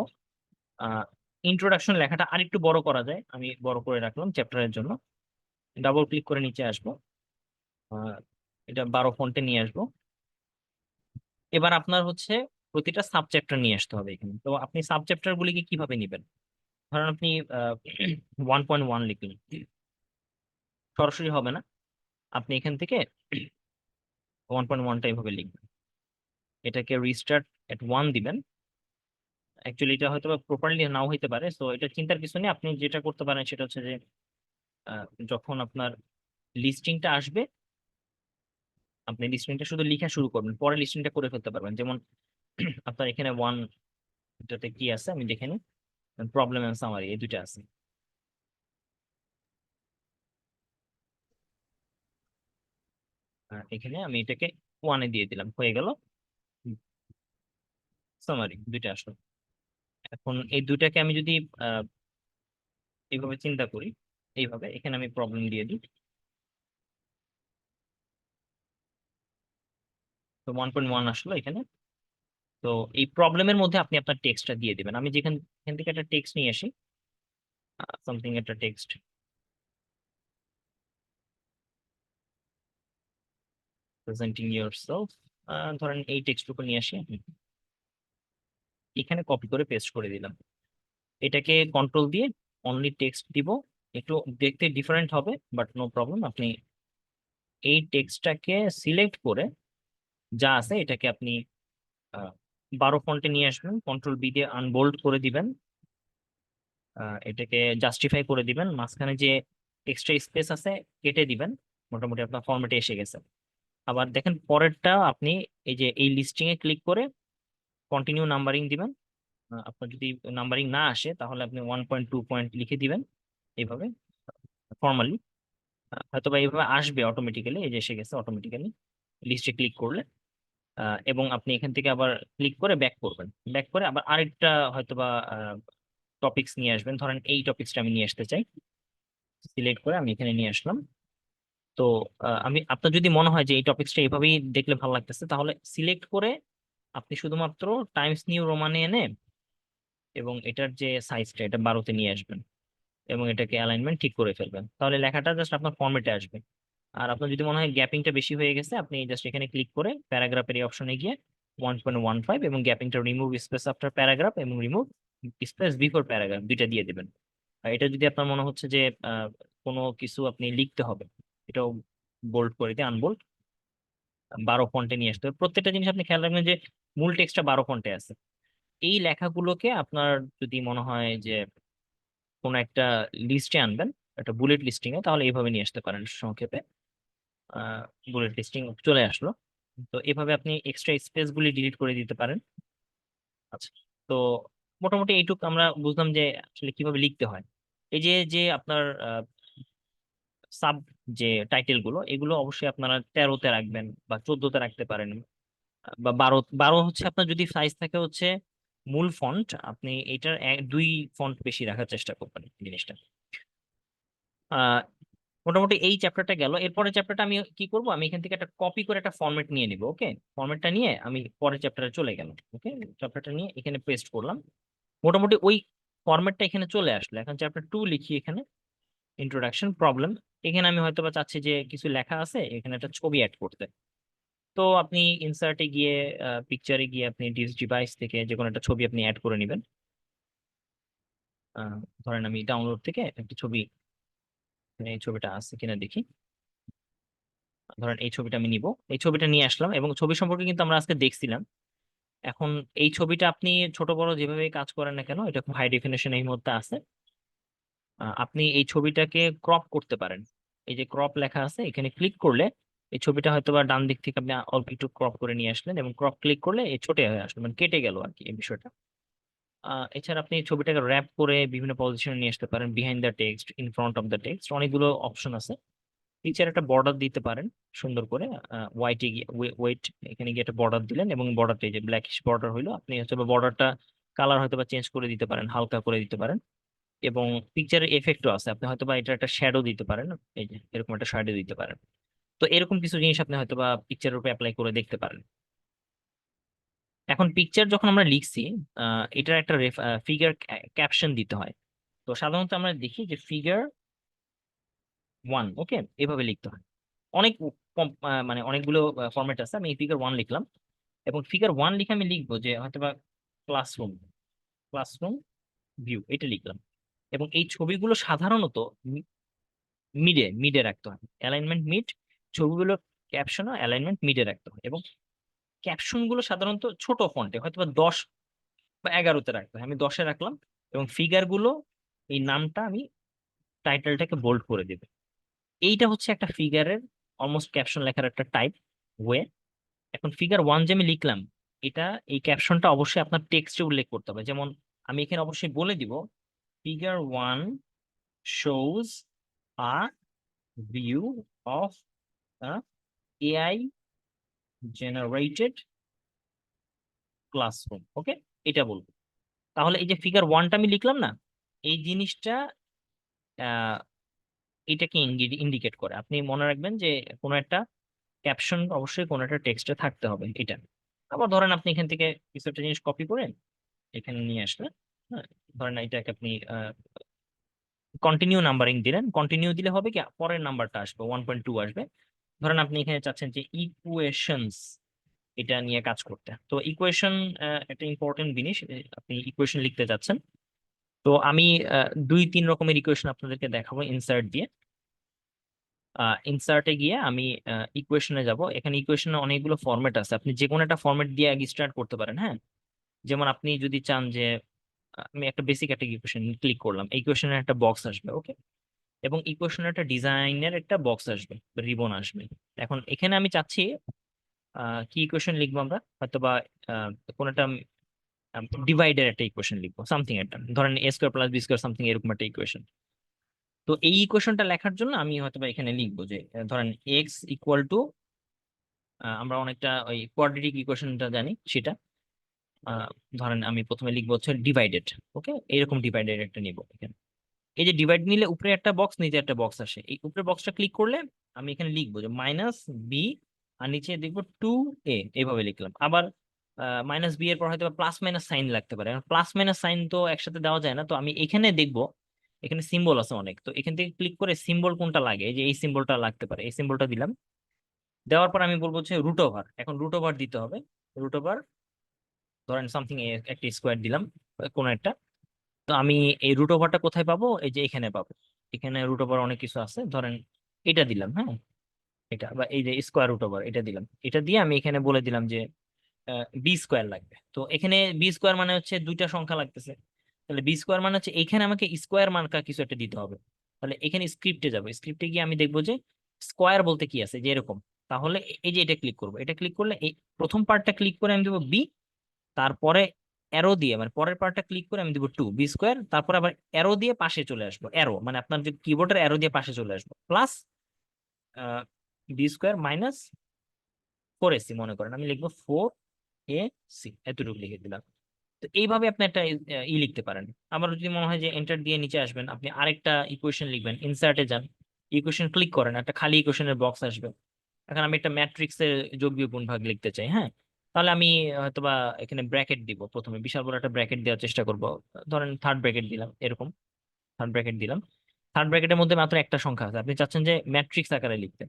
ইন্ট্রোডাকশন লেখাটা আরেকটু বড় করা যায়, আমি বড় করে রাখলাম চ্যাপ্টারের জন্য। ডাবল ক্লিক করে নিচে আসবো, আহ, এটা 12 ফন্টে নিয়ে আসবো। এবার আপনার হচ্ছে প্রতিটা সাব চ্যাপ্টার নিয়ে আসতে হবে এখানে। তো আপনি সাব চ্যাপ্টার গুলিকে কিভাবে নিবেন? ধরেন আপনি 1.1 লিখলেন, সরাসরি হবে না, আপনি এখান থেকে 1.1টা এইভাবে লিখবেন, এটাকে রিস্টার্ট এট 1 দিবেন। অ্যাকচুয়ালি এটা হয়তো প্রপারলি নাও হইতে পারে, তো এটা চিন্তার কিছু নেই। আপনি যেটা করতে পারেন সেটা হচ্ছে যে যখন আপনার লিস্টিংটা আসবে, আপনি লিস্টিংটা শুধু লিখা শুরু করবেন, পরে লিস্টিংটা করে ফেলতে পারবেন। যেমন আপনার এখানে 1, এটাতে কি আছে আমি দেখে নিই, প্রবলেম এন্ড সামারি, এই দুইটা আছে। এখানে আমি এটাকে 1-এ দিয়ে দিলাম, হয়ে গেল সামারি, দুইটা আসলো। এখন এই দুইটাকে আমি যদি আহ, এইভাবে চিন্তা করি, এইভাবে এখানে আমি প্রবলেম দিয়ে দিই, তো 1.1 আসলো এখানে। তো এই প্রবলেমের মধ্যে আপনি আপনার টেক্সটটা দিয়ে দিবেন। আমি যেখান এখান থেকে একটা টেক্সট নিয়ে আসি, সামথিং একটা টেক্সট, প্রেজেন্টিং ইয়োরসেলফ, ধরেন এই টেক্সটটুকু নিয়ে আসি, এখানে কপি করে পেস্ট করে দিলাম। এটাকে কন্ট্রোল দিয়ে অনলি টেক্সট দিব, একটু দেখতে ডিফারেন্ট হবে, বাট নো প্রবলেম। আপনি এই টেক্সটটাকে সিলেক্ট করে যা আছে এটাকে আপনি 12 ফন্টে নিয়ে আসবেন, কন্ট্রোল দিয়ে আনবোল্ড করে দিবেন। এটাকে জাস্টিফাই করে দিবেন, মাঝখানে যে এক্সট্রা স্পেস আছে কেটে দিবেন। মোটামুটি আপনার ফরম্যাটে এসে গেছে। আবার দেখেন পরেরটা আপনি এই যে এই লিস্টিং এ ক্লিক করে কন্টিনিউ নাম্বারিং দিবেন। আপনার যদি নাম্বারিং না আসে তাহলে আপনি 1.2 লিখে দিবেন এইভাবে ফর্মালি। হয়তো বা এইভাবে আসবে অটোমেটিক্যালি, এই যে এসে গেছে অটোমেটিক্যালি লিস্টে ক্লিক করলে। এবং আপনি এখান থেকে আবার ক্লিক করে ব্যাক করবেন, ব্যাক করে আবার আরেকটা হয়তোবা টপিকস নিয়ে আসবেন। ধরেন এই টপিকসটা আমি নিয়ে আসতে চাই, সিলেক্ট করে আমি এখানে নিয়ে আসলাম। তো আমি আপনার যদি মনে হয় যে এই টপিকসটা এইভাবেই দেখলে ভালো লাগতেছে, তাহলে সিলেক্ট করে আপনি শুধুমাত্র টাইমস নিউ রোমানে এনে এবং এটার যে সাইজটা এটা 12-তে নিয়ে আসবেন এবং এটাকে অ্যালাইনমেন্ট ঠিক করে ফেলবেন, তাহলে লেখাটা জাস্ট আপনার ফরম্যাটে আসবে। আর আপনার যদি মনে হয় গ্যাপিংটা বেশি হয়ে গেছে, আপনি জাস্ট এখানে ক্লিক করে প্যারাগ্রাফের এই অপশনে গিয়ে 1.15 এবং গ্যাপিংটা রিমুভ স্পেস আফটার প্যারাগ্রাফ এবং রিমুভ স্পেস বিফোর প্যারাগ্রাফ দুইটা দিয়ে দেবেন। আর এটা যদি আপনার মনে হচ্ছে যে কোনো কিছু আপনি লিখতে হবে, এটাও বোল্ড করে দিয়ে আনবোল্ড 12 ফন্টে নিয়ে আসতে হবে। প্রত্যেকটা জিনিস আপনি খেয়াল রাখবেন যে মূল টেক্সটটা 12 ফন্টে আছে। এই লেখাগুলোকে আপনার যদি মনে হয় যে কোনো একটা লিস্টে আনবেন, একটা বুলেট লিস্টিং এ, তাহলে এইভাবে নিয়ে আসতে পারেন সংক্ষেপে। বুলেট লিস্টিং চলে আসলো। তো এভাবে আপনি এক্সট্রা স্পেস গুলি ডিলিট করে দিতে পারেন। আচ্ছা, তো মোটামুটি এইটুকু আমরা বুঝলাম যে আসলে কিভাবে লিখতে হয়। এই যে যে আপনার সাব যে টাইটেল গুলো, এগুলো অবশ্যই আপনারা 13-তে রাখবেন বা 14-তে রাখতে পারেন। বা 12 12 হচ্ছে আপনার যদি সাইজ থাকে হচ্ছে মূল ফন্ট, আপনি এটার দুই ফন্ট বেশি রাখার চেষ্টা করবেন জিনিসটা। আহ মোটামুটি এই চ্যাপ্টারটা গেল। এরপরের চ্যাপ্টারটা আমি কি করব, আমি এখান থেকে একটা কপি করে একটা ফরম্যাট নিয়ে নিব। ওকে, ফরম্যাটটা নিয়ে আমি পরের চ্যাপ্টারে চলে গেলাম। ওকে, চ্যাপ্টারটা নিয়ে এখানে পেস্ট করলাম। মোটামুটি ওই ফরম্যাটটা এখানে চলে আসলো। এখন চ্যাপ্টার 2 লিখি এখানে, ইন্ট্রোডাকশন প্রবলেম। এখানে আমি হয়তো বা চাচ্ছি যে কিছু লেখা আছে, এখানে একটা ছবি অ্যাড করতে। তো আপনি ইনসার্টে গিয়ে, পিকচারে গিয়ে আপনি ডিভাইস থেকে যে কোনো একটা ছবি আপনি অ্যাড করে নেবেন। ধরেন আমি ডাউনলোড থেকে একটা ছবি, এই ছবিটা আছে কিনা দেখি। ধরেন এই ছবিটা আমি নিব, এই ছবিটা নিয়ে আসলাম, এবং ছবি সম্পর্কে কিন্তু আমরা আজকে দেখছিলাম। এখন এই ছবিটা আপনি ছোট বড় যেভাবে কাজ করেন না কেন, এটা খুব হাই ডেফিনেশন এই মুহূর্তে আছে। আপনি এই ছবিটাকে ক্রপ করতে পারেন। এই যে ক্রপ লেখা আছে, এখানে ক্লিক করলে এই ছবিটা হয়তো বা ডান দিক থেকে আপনি অল্প একটু ক্রপ করে নিয়ে আসলেন, এবং ক্রপ ক্লিক করলে এই ছোট হয়ে আসলো, মানে কেটে গেল আর কি এই বিষয়টা। এছাড়া আপনি ছবিটাকে র্যাপ করে বিভিন্ন পজিশনে নিয়ে আসতে পারেন, behind the text, in front of the text, অনেকগুলো অপশন আছে। নিচের একটা বর্ডার দিতে পারেন সুন্দর করে, হোয়াইটে গিয়ে ওয়েট, এখানে গিয়ে একটা বর্ডার দিলেন, এবং বর্ডারটা এই যে ব্ল্যাকিশ বর্ডার হইলো, আপনি হচ্ছে বর্ডারটা কালার হয়তো বা চেঞ্জ করে দিতে পারেন, হালকা করে দিতে পারেন। এবং পিকচারের এফেক্টও আছে, আপনি হয়তো বা এটা একটা শ্যাডো দিতে পারেন, এই যে এরকম একটা শ্যাডো দিতে পারেন। তো এরকম কিছু জিনিস আপনি হয়তো বা পিকচারের উপর অ্যাপ্লাই করে দেখতে পারেন। এখন পিকচার যখন আমরা লিখছি, এটার একটা ফিগার ক্যাপশন দিতে হয়। তো সাধারণত আমরা দেখি যে ফিগার 1, ওকে, এভাবে লিখতে হয়। অনেক মানে অনেকগুলো ফরম্যাট আছে, আমি ফিগার 1 লিখলাম। এবং ফিগার 1 লিখে আমি লিখবো যে হয়তোবা ক্লাসরুম, ক্লাসরুম ভিউ, এটা লিখলাম। এবং এই ছবিগুলো সাধারণত মিডে মিডে রাখতে হয়, অ্যালাইনমেন্ট মিড। ছবিগুলো ক্যাপশন অ্যালাইনমেন্ট মিডে রাখতে হয়, এবং ক্যাপশন গুলো সাধারণত ছোট ফন্টে হয়তোবা 10 বা 11-তে রাখতে হয়, আমি 10-এ রাখলাম। এবং ফিগার গুলো, এই নামটা আমি টাইটেলটাকে বোল্ড করে দেব। এইটা হচ্ছে একটা ফিগারের অলমোস্ট ক্যাপশন লেখার একটা টাইপ, ওয়ে। এখন ফিগার 1 যে আমি লিখলাম, এটা, এই ক্যাপশনটা অবশ্যই আপনার টেক্সটে উল্লেখ করতে হবে। যেমন আমি এখানে অবশ্যই বলে দিব, figure 1 shows a view of a AI generated classroom, ওকে, এটা বলবো। তাহলে এই যে ফিগার 1টা আমি লিখলাম না, এই জিনিসটা আহ এটাকে ইন্ডিকেট করে। আপনি মনে রাখবেন যে কোনো একটা ক্যাপশন অবশ্যই কোনো একটা টেক্সটে থাকতে হবে, এটা। আবার ধরেন আপনি এখান থেকে কিছু একটা জিনিস কপি করে এখানে নিয়ে আসলেন। হ্যাঁ, ধরেন এটাকে আপনি কন্টিনিউ নাম্বারিং দিলেন, কন্টিনিউ দিলে হবে কি পরের নাম্বারটা আসবে, 1.2 আসবে। ধরেন আপনি এখানে চাচ্ছেন যে ইকুয়েশনস, এটা নিয়ে কাজ করতে। তো ইকুয়েশন একটা ইম্পর্টেন্ট জিনিস, আপনি ইকুয়েশন লিখতে যাচ্ছেন। তো আমি 2-3 রকমের ইকুয়েশন আপনাদেরকে দেখাবো ইনসার্ট দিয়ে। ইনসার্টে গিয়ে আমি ইকুয়েশনে যাব। এখানে ইকুয়েশনে অনেকগুলো ফরম্যাট আছে, আপনি যে কোনো একটা ফরম্যাট দিয়ে আগে স্টার্ট করতে পারেন। হ্যাঁ, যেমন আপনি যদি চান যে, আমি একটা বেসিক একটা ইকুয়েশন ক্লিক করলাম, এই ইকুয়েশনের একটা বক্স আসবে, ওকে। এবং ইকুয়েশনের একটা ডিজাইনের একটা বক্স আসবে, রিবন আসবে। এখন এখানে আমি চাচ্ছি কি ইকুয়েশন লিখবো আমরা, হয়তো বা কোন একটা ডিভাইডের একটা ইকুয়েশন লিখবো, সামথিং একটা, ধরেন A square plus B square something, এরকম একটা ইকুয়েশন। তো এই ইকুয়েশনটা লেখার জন্য আমি হয়তো বা এখানে লিখবো যে ধরেন এক্স ইকুয়াল টু, আমরা অনেকটা ওই কোয়াড্রেটিক ইকুয়েশনটা জানি সেটা। আহ, ধরেন আমি প্রথমে লিখবো হচ্ছে ডিভাইডেড, ওকে, এরকম ডিভাইডেড একটা নিব এখানে। এই যে ডিভাইড নিলে উপরে একটা বক্স, নিচে একটা বক্স আসে, এই উপরে বক্সটা ক্লিক করলে আমি এখানে লিখবো যে মাইনাস বি, আর নিচে দেখবো 2a, এইভাবে লিখলাম। আবার মাইনাস বি এর পর হয়তো প্লাস মাইনাস সাইন লাগতে পারে, প্লাস মাইনাস সাইন তো একসাথে দেওয়া যায় না। তো আমি এখানে দেখবো, এখানে সিম্বল আছে অনেক, তো এখান থেকে ক্লিক করে সিম্বল কোনটা লাগে, এই যে এই সিম্বলটা লাগতে পারে, এই সিম্বলটা দিলাম। দেওয়ার পর আমি বলবো হচ্ছে রুট ওভার, এখন রুট ওভার দিতে হবে। রুট ওভার, ধরেন সামথিং একটা স্কোয়ার দিলাম, কোন একটা। তো আমি এই রুট ওভারটা কোথায় পাবো, এই যে এখানে পাবো। এখানে রুট ওভার অনেক কিছু আছে, ধরেন এটা দিলাম, হ্যাঁ, এটা, বা এই যে স্কোয়ার রুট ওভার, এটা দিলাম। এটা দিয়ে আমি এখানে বলে দিলাম যে বি স্কোয়ার লাগবে। তো এখানে বি স্কোয়ার মানে হচ্ছে দুইটা সংখ্যা লাগতেছে, তাহলে বি স্কোয়ার মানে হচ্ছে এখানে আমাকে স্কোয়ার মার্কা কিছু একটা দিতে হবে। তাহলে এখানে স্ক্রিপ্টে যাবো, স্ক্রিপ্টে গিয়ে আমি দেখবো যে স্কোয়ার বলতে কি আছে, যে এরকম। তাহলে এই যে এটা ক্লিক করবো, এটা ক্লিক করলে এই প্রথম পার্টটা ক্লিক করে আমি দেবো বি, তারপরে অ্যারো দিয়ে, মানে পরের পার্টটা ক্লিক করে আমি দিব 2 বি স্কোয়ার, তারপরে আবার অ্যারো দিয়ে পাশে চলে আসবো, অ্যারো মানে আপনার যে কিবোর্ডের অ্যারো দিয়ে পাশে চলে আসবো, plus B square minus 4AC মনে করেন, আমি লিখবো 4AC, এতটুকু লিখে দিলাম। তো এইভাবে আপনি একটা লিখতে পারেন। আবার যদি মনে হয় যে এন্টার দিয়ে নিচে আসবেন, আপনি আরেকটা ইকুয়েশন লিখবেন, ইনসার্টে যান, ইকুয়েশন ক্লিক করেন, একটা খালি ইকুয়েশনের বক্স আসবে। এখন আমি একটা ম্যাট্রিক্সের যোগ বিয়োগ গুণ ভাগ লিখতে চাই, হ্যাঁ, তাহলে আমি হয়তোবা এখানে ব্র্যাকেট দিব, প্রথমে বিশাল বড় একটা ব্র্যাকেট দেওয়ার চেষ্টা করব, ধরেন থার্ড ব্র্যাকেট দিলাম, এরকম থার্ড ব্র্যাকেট দিলাম। থার্ড ব্র্যাকেটের মধ্যে মাত্র একটা সংখ্যা আছে, আপনি চাচ্ছেন যে ম্যাট্রিক্স আকারে লিখতে,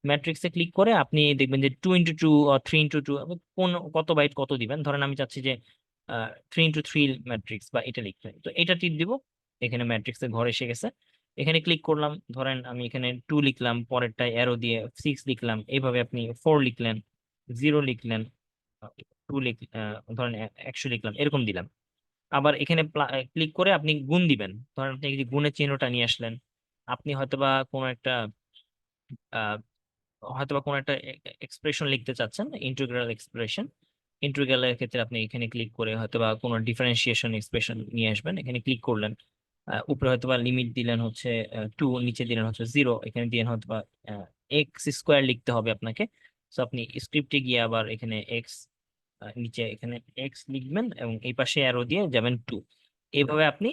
ম্যাট্রিক্সে ক্লিক করে আপনি দেখবেন যে 2x2 3x2, কোন কত বাইট কত দিবেন, ধরেন আমি চাচ্ছি যে 3x3 ম্যাট্রিক্স বা এটা লিখতে, তো এটা টিপ দিব। এখানে ম্যাট্রিক্সের ঘর এসে গেছে, এখানে ক্লিক করলাম, ধরেন আমি এখানে 2 লিখলাম, পরেরটা অ্যারো দিয়ে 6 লিখলাম, এইভাবে আপনি 4 লিখলেন, 0 লিখলেন, 2 ধরেন 100 লিখলাম, এরকম দিলাম। আবার এখানে ক্লিক করে আপনি গুণ দিবেন, ধরেন আপনি এই যে গুণের চিহ্নটা নিয়ে আসলেন, আপনি হয়তোবা কোনো একটা আহ, হয়তোবা কোনো একটা এক্সপ্রেশন লিখতে চাচ্ছেন, ইন্টিগ্রাল এক্সপ্রেশন, ইন্টিগ্রালের ক্ষেত্রে আপনি এখানে ক্লিক করে হয়তোবা কোনো ডিফারেন্সিয়েশন এক্সপ্রেশন নিয়ে আসবেন, এখানে ক্লিক করলেন, উপরে হয়তোবা লিমিট দিলেন হচ্ছে 2, নিচে দিলেন হচ্ছে 0, এখানে দিলেন হয়তোবা এক্স স্কোয়ার লিখতে হবে আপনাকে। তো আপনি স্ক্রিপ্টে গিয়ে আবার এখানে এক্স, নিচে এখানে এক্স লিখবেন এবং এই পাশে অ্যারো দিয়ে যাবেন 2। এইভাবে আপনি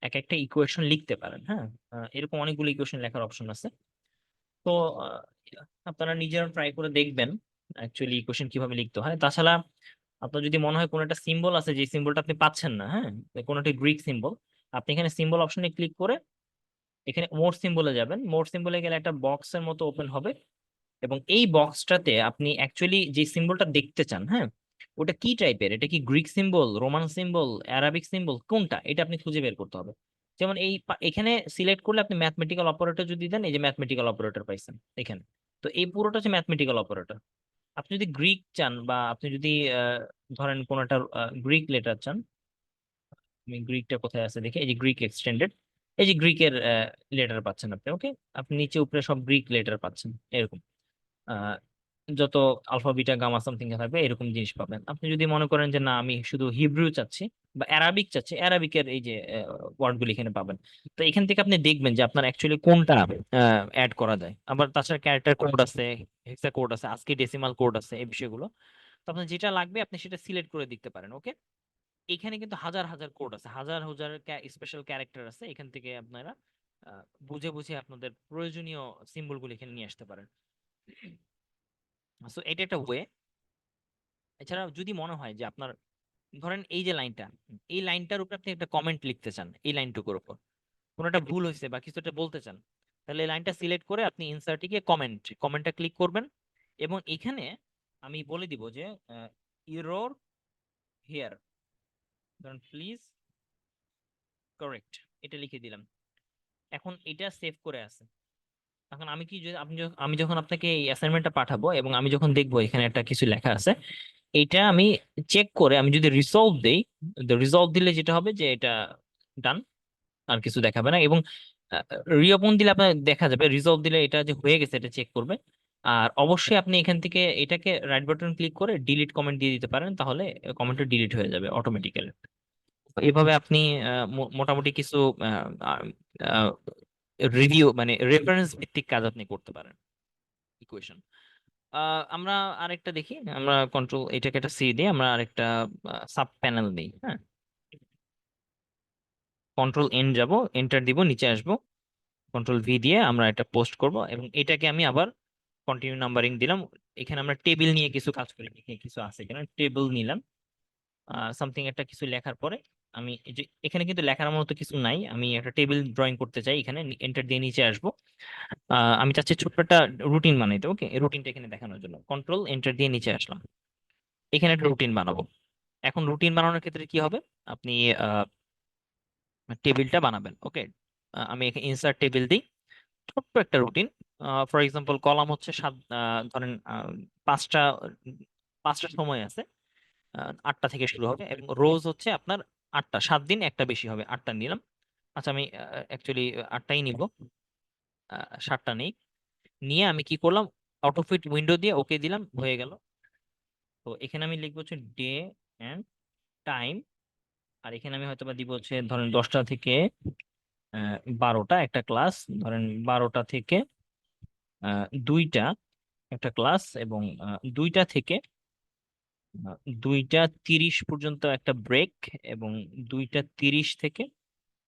এক একটা ইকুয়েশন লিখতে পারেন, হ্যাঁ। এরকম অনেকগুলো ইকুয়েশন লেখার অপশন আছে। তো আহ, আপনারা নিজেরা ট্রাই করে দেখবেন অ্যাকচুয়ালি ইকুয়েশন কিভাবে লিখতে হয়। তাছাড়া আপনার যদি মনে হয় কোনো একটা সিম্বল আছে যে সিম্বলটা আপনি পাচ্ছেন না, হ্যাঁ, কোনো একটা গ্রিক সিম্বল, আপনি এখানে সিম্বল অপশনে ক্লিক করে এখানে মোর সিম্বলে যাবেন, মোর সিম্বলে গেলে একটা বক্সের মতো ওপেন হবে, এবং এই বক্সটাতে আপনি অ্যাকচুয়ালি যে সিম্বলটা দেখতে চান, হ্যাঁ, ওটা কি টাইপের, এটা কি Greek symbol, Roman symbol, Arabic symbol, কোনটা, এটা আপনি খুঁজে বের করতে হবে। যেমন এখানে সিলেক্ট করলে আপনি ম্যাথমেটিক্যাল অপারেটর যদি দেন, এই যে ম্যাথমেটিক্যাল অপারেটর পাইছেন এখানে, তো এই পুরোটা হচ্ছে ম্যাথমেটিক্যাল অপারেটর। আপনি যদি গ্রিক চান বা আপনি যদি ধরেন কোন একটা গ্রিক লেটার চান, আমি গ্রিকটা কোথায় আছে দেখি, এই যে গ্রিক এক্সটেন্ডেড, এই যে গ্রিকের লেটার পাচ্ছেন আপনি, ওকে, আপনি নিচে উপরে সব গ্রিক লেটার পাচ্ছেন এরকম, আহ, যত আলফা বিটা গামা সামথিং থাকবে এরকম জিনিস পাবেন। আপনি যদি মনে করেন যে না আমি শুধু হিব্রু চাচ্ছি বা অ্যারাবিক চাচ্ছি, অ্যারাবিকের এই যে ওয়ার্ড গুলো এখানে পাবেন। তো এখান থেকে আপনি দেখবেন যে আপনার অ্যাকচুয়ালি কোনটা অ্যাড করা যায়। আবার তাছাড়া ক্যারেক্টার কোড আছে, হেক্সা কোড আছে, আজকে ডেসিমাল কোড আছে, এই বিষয়গুলো। তো আপনার যেটা লাগবে আপনি সেটা সিলেক্ট করে দিতে পারেন, ওকে। এখানে কিন্তু হাজার হাজার কোড আছে, হাজার হাজার স্পেশাল ক্যারেক্টার আছে, এখান থেকে আপনারা বুঝে বুঝে আপনাদের প্রয়োজনীয় সিম্বল গুলো এখানে নিয়ে আসতে পারেন। সো এটা একটা ওয়ে। এছাড়া যদি মনে হয় যে আপনার, ধরেন এই যে লাইনটা, এই লাইনটার উপর আপনি একটা কমেন্ট লিখতে চান, এই লাইনটুকুর উপর কোনো একটা ভুল হয়েছে বা কিছু একটা বলতে চান, তাহলে এই লাইনটা সিলেক্ট করে আপনি ইনসার্টে গিয়ে কমেন্টটা ক্লিক করবেন, এবং এখানে আমি বলে দিব যে ইরর হিয়ার, ধরেন প্লিজ কারেক্ট, এটা লিখে দিলাম। এখন এটা সেভ করে আছে। এখন আমি কি যদি আমি যখন আপনাকে এই অ্যাসাইনমেন্টটা পাঠাবো এবং আমি যখন দেখবো এখানে একটা কিছু লেখা আছে, এটা আমি চেক করে আমি যদি রিসলভ দেই, রিসলভ দিলে যেটা হবে যে এটা ডান, আর কিছু দেখাবে না। এবং রিওপেন দিলে আপনার দেখা যাবে, রিসলভ দিলে এটা যে হয়ে গেছে এটা চেক করবে। আর অবশ্যই আপনি এখান থেকে এটাকে রাইট বাটন ক্লিক করে ডিলিট কমেন্ট দিয়ে দিতে পারেন, তাহলে কমেন্টটা ডিলিট হয়ে যাবে অটোমেটিক্যালি। এভাবে আপনি মোটামুটি কিছু রিভিউ মানে রেফারেন্স ভিত্তিক কাজ আপনি করতে পারেন ইকুয়েশন। আমরা আরেকটা দেখি, আমরা কন্ট্রোল এটাকে একটা সি দিই, আমরা আরেকটা সাব প্যানেল দিই, হ্যাঁ, কন্ট্রোল এন যাব, এন্টার দিব, নিচে আসবো, কন্ট্রোল ভি দিয়ে আমরা এটা পোস্ট করব, এবং এটাকে আমি আবার কন্টিনিউ নাম্বারিং দিলাম। এখানে আমরা টেবিল নিয়ে কিছু কাজ করি, এখানে কিছু আছে, এখানে টেবিল নিলাম, সামথিং একটা কিছু লেখার পরে আমি এই যে এখানে কিন্তু লেখার মতো কিছু নাই, আমি একটা টেবিল ড্রয়িং করতে চাই, এখানে এন্টার দিয়ে নিচে আসবো। আমি চাচ্ছি ছোট্ট একটা রুটিন বানাইতে, ওকে, এই রুটিনটা এখানে দেখানোর জন্য কন্ট্রোল এন্টার দিয়ে নিচে আসলাম, এখানে একটা রুটিন বানাবো। এখন রুটিন বানানোর ক্ষেত্রে কি হবে, আপনি টেবিলটা বানাবেন, ওকে। আমি এখানে ইনসার্ট টেবিল দিই, ছোট্ট একটা রুটিন। ফর এক্সাম্পল কলাম হচ্ছে সাত, ধরেন পাঁচটা, পাঁচটা সময় আছে, 8টা থেকে শুরু হবে, এবং রোজ হচ্ছে আপনার 8টা, 7 দিন একটা বেশি হবে, 8টা নিলাম। আচ্ছা আমি অ্যাকচুয়ালি 8টাই নিব, 7টা নেই। নিয়ে আমি কি করলাম, অটোফিট উইন্ডো দিয়ে ওকে দিলাম, হয়ে গেল। তো এখানে আমি লিখবো হচ্ছে ডে এন্ড টাইম, আর এখানে আমি হয়তো বা দিব হচ্ছে ধরেন 10টা থেকে 12টা একটা ক্লাস, ধরেন 12টা থেকে 2টা, একটা ক্লাস, এবং 2টা থেকে 2টা 30 পর্যন্ত একটা ব্রেক, এবং 2টা 30 থেকে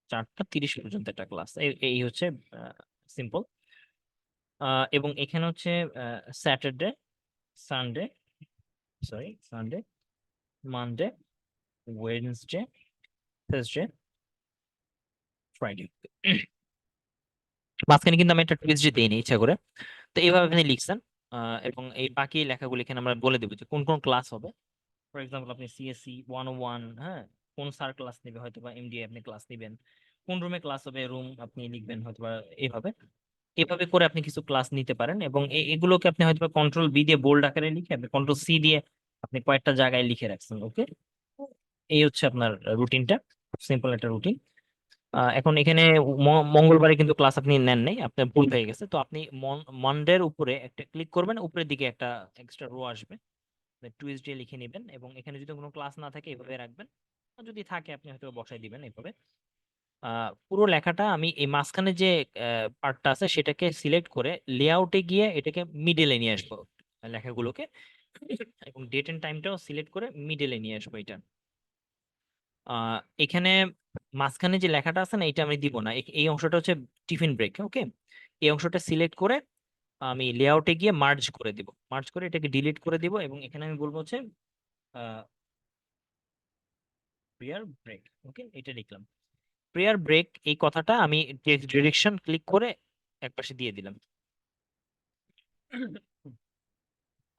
4টা 30 পর্যন্ত একটা ক্লাস। এই হচ্ছে সিম্পল। এবং এখানে হচ্ছে Saturday, Sunday, sorry Sunday, Monday, Wednesday, Thursday, Friday. মাঝখানে কিন্তু আমি একটা টুইস্টে দিইনি ইচ্ছা করে। তো এইভাবে আপনি লিখছেন, এবং এই বাকি লেখাগুলো এখানে আমরা বলে দেবো যে কোন কোন ক্লাস হবে। ফর এক্সাম্পল, আপনি সিএসসি 101, হ্যাঁ, কোন স্যার ক্লাস নেবে, হয়তো বা এমডিএ আপনি ক্লাস নেবেন, কোন রুমে ক্লাস হবে, রুম আপনি লিখবেন হয়তো বা। এইভাবে এভাবে করে আপনি কিছু ক্লাস নিতে পারেন, এবং এগুলোকে আপনি হয়তো কন্ট্রোল বি দিয়ে বোল্ড আকারে লিখে, আপনি কন্ট্রোল সি দিয়ে আপনি কয়েকটা জায়গায় লিখে রাখছেন। ওকে, এই হচ্ছে আপনার রুটিনটা, সিম্পল একটা রুটিন। এখন এখানে মঙ্গলবারে কিন্তু ক্লাস আপনি নেন নাই, আপনার ভুল হয়ে গেছে। তো আপনি মানডের উপরে একটা ক্লিক করবেন, উপরের দিকে একটা এক্সট্রা রো আসবে, টুইসডে লিখে নেবেন, এবং এখানে যদি কোনো ক্লাস না থাকে এভাবে রাখবেন, আর যদি থাকে আপনি হয়তো বসাই দিবেন এইভাবে। পুরো লেখাটা আমি এই মাঝখানে যে পার্টটা আছে সেটাকে সিলেক্ট করে লেআউটে গিয়ে এটাকে মিডলে নিয়ে আসবো লেখাগুলোকে, এবং ডেট এন্ড টাইমটাও সিলেক্ট করে মিডলে নিয়ে আসবো এটা। এখানে মাঝখানে যে লেখাটা আছে না, এটা আমি দিব না, এই অংশটা হচ্ছে টিফিন ব্রেক। ওকে, এই অংশটা সিলেক্ট করে আমি লেআউটে গিয়ে মার্জ করে দিব, মার্জ করে এটাকে ডিলিট করে দিব, এবং এখানে আমি বলবো হচ্ছে প্রেয়ার ব্রেক। ওকে, এটা লিখলাম প্রেয়ার ব্রেক। এই কথাটা আমি ডিরেকশন ক্লিক করে একপাশে দিয়ে দিলাম।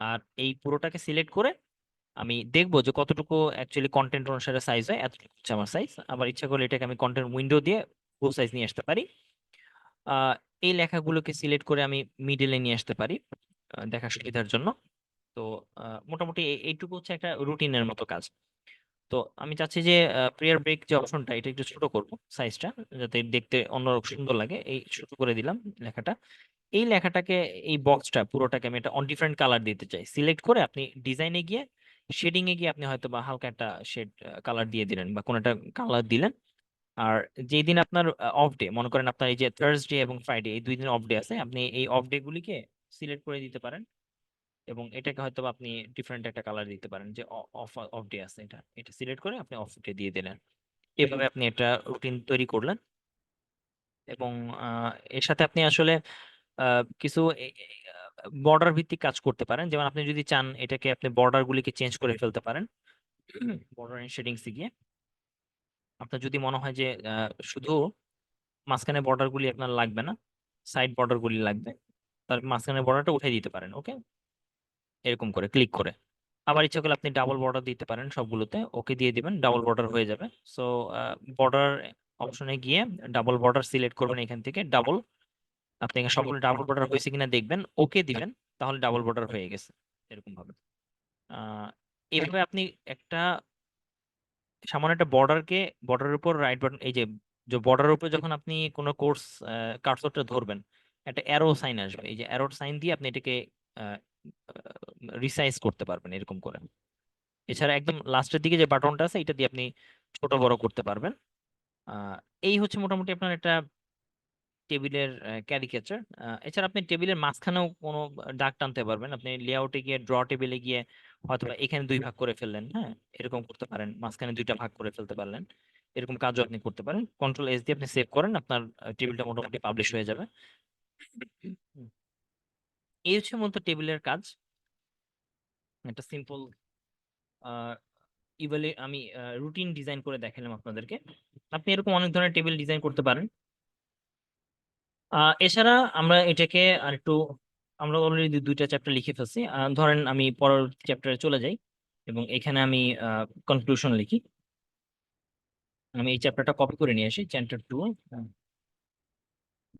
আর এই পুরোটাকে সিলেক্ট করে আমি দেখবো যে কতটুকু অ্যাকচুয়ালি কন্টেন্ট অনুসারে সাইজ হয়, এতটুকু হচ্ছে আমার সাইজ। আবার ইচ্ছা করলে এটাকে আমি কন্টেন্ট উইন্ডো দিয়ে ফুল সাইজ নিয়ে আসতে পারি। এই লেখাগুলোকে সিলেক্ট করে আমি মিডলে নিয়ে আসতে পারি দেখার সুবিধার জন্য। তো মোটামুটি এইটুকু হচ্ছে একটা রুটিনের মতো কাজ। তো আমি চাচ্ছি যে প্রেয়ার ব্রেক যে অপশনটা, এটা একটু ছোট করব সাইজটা, যাতে দেখতে অন্যরকম সুন্দর লাগে। এই ছোট করে দিলাম লেখাটা। এই লেখাটাকে, এই বক্সটা পুরোটাকে আমি একটা অন ডিফারেন্ট কালার দিতে চাই। সিলেক্ট করে আপনি ডিজাইনে গিয়ে শেডিং এ গিয়ে আপনি হয়তো বা হালকা একটা শেড কালার দিয়ে দিলেন, বা কোনো একটা কালার দিলেন। আর যেই দিন আপনার অফ ডে, মনে করেন আপনার এই যে থার্সডে এবং ফ্রাইডে, এই 2 দিন অফ ডে আছে, আপনি এই অফ ডে গুলিকে সিলেক্ট করে দিতে পারেন, এবং এটাকে হয়তো বা আপনি ডিফারেন্ট একটা কালার দিতে পারেন, যে অফ অফ ডে আছে, এটা এটা সিলেক্ট করে আপনি অফ ডে দিয়ে দিলেন। এভাবে আপনি একটা রুটিন তৈরি করলেন। এবং এর সাথে আপনি আসলে কিছু বর্ডার ভিত্তিক কাজ করতে পারেন। যেমন আপনি যদি চান এটাকে, আপনি বর্ডার গুলিকে চেঞ্জ করে ফেলতে পারেন বর্ডার এন্ড শেডিংস গিয়ে। আপনার যদি মনে হয় যে শুধু মাঝখানে বর্ডার গুলি আপনার লাগবে না, সাইড বর্ডার গুলি লাগবে, তাহলে মাঝখানে বর্ডারটা উঠিয়ে দিতে পারেন। ওকে, এরকম করে ক্লিক করে। আবার ইচ্ছা করলে আপনি ডাবল বর্ডার দিতে পারেন, সবগুলোতে ওকে দিয়ে দিবেন, ডাবল বর্ডার হয়ে যাবে। সো বর্ডার অপশনে গিয়ে ডাবল বর্ডার সিলেক্ট করবেন, এখান থেকে ডাবল, আপনি এখানে সবগুলো ডাবল বর্ডার হয়েছে কিনা দেখবেন, ওকে দিবেন, তাহলে ডাবল বর্ডার হয়ে গেছে। এরকম ভাবে আহ এইভাবে আপনি একটা সামান্য একটা বর্ডারকে, বর্ডারের উপর রাইট বাটন, এই যে যে বর্ডারের উপর যখন আপনি কোনো কোর্স কার্সরটা ধরবেন, একটা অ্যারো সাইন আসবে, এই যে অ্যারো সাইন দিয়ে আপনি এটাকে রিসাইজ করতে পারবেন এরকম করে। এছাড়া একদম লাস্টের দিকে যে বাটনটা আছে, এটা দিয়ে আপনি ছোট বড় করতে পারবেন। আহ এই হচ্ছে মোটামুটি আপনার একটা টেবিলের ক্যারিকেচার। এছাড়া আপনি টেবিলের মাঝখানেও কোনো দাগ টানতে পারবেন। আপনি লেআউটে গিয়ে ড্র টেবিলে গিয়ে হয়তো বা এখানে 2 ভাগ করে ফেললেন, হ্যাঁ, এরকম করতে পারেন, মাঝখানে 2টা ভাগ করে ফেলতে পারলেন, এরকম কাজও আপনি করতে পারেন। কন্ট্রোল এস দিয়ে আপনি সেভ করেন, আপনার টেবিলটা মোটামুটি পাবলিশ হয়ে যাবে। হুম। এই হচ্ছে মূলত টেবিলের কাজ, একটা সিম্পল ইভেলে আমি রুটিন ডিজাইন করে দেখালাম আপনাদেরকে। আপনি এরকম অনেক ধরনের টেবিল ডিজাইন করতে পারেন। এছাড়া আমরা এটাকে আর একটু, আমরা অলরেডি 2টা চ্যাপ্টার লিখে ফেলছি। ধরেন আমি পরবর্তী চ্যাপ্টারে চলে যাই, এবং এখানে আমি কনক্লুশন লিখি। আমি এই চ্যাপ্টারটা কপি করে নিয়ে আসি, চ্যাপ্টার 2,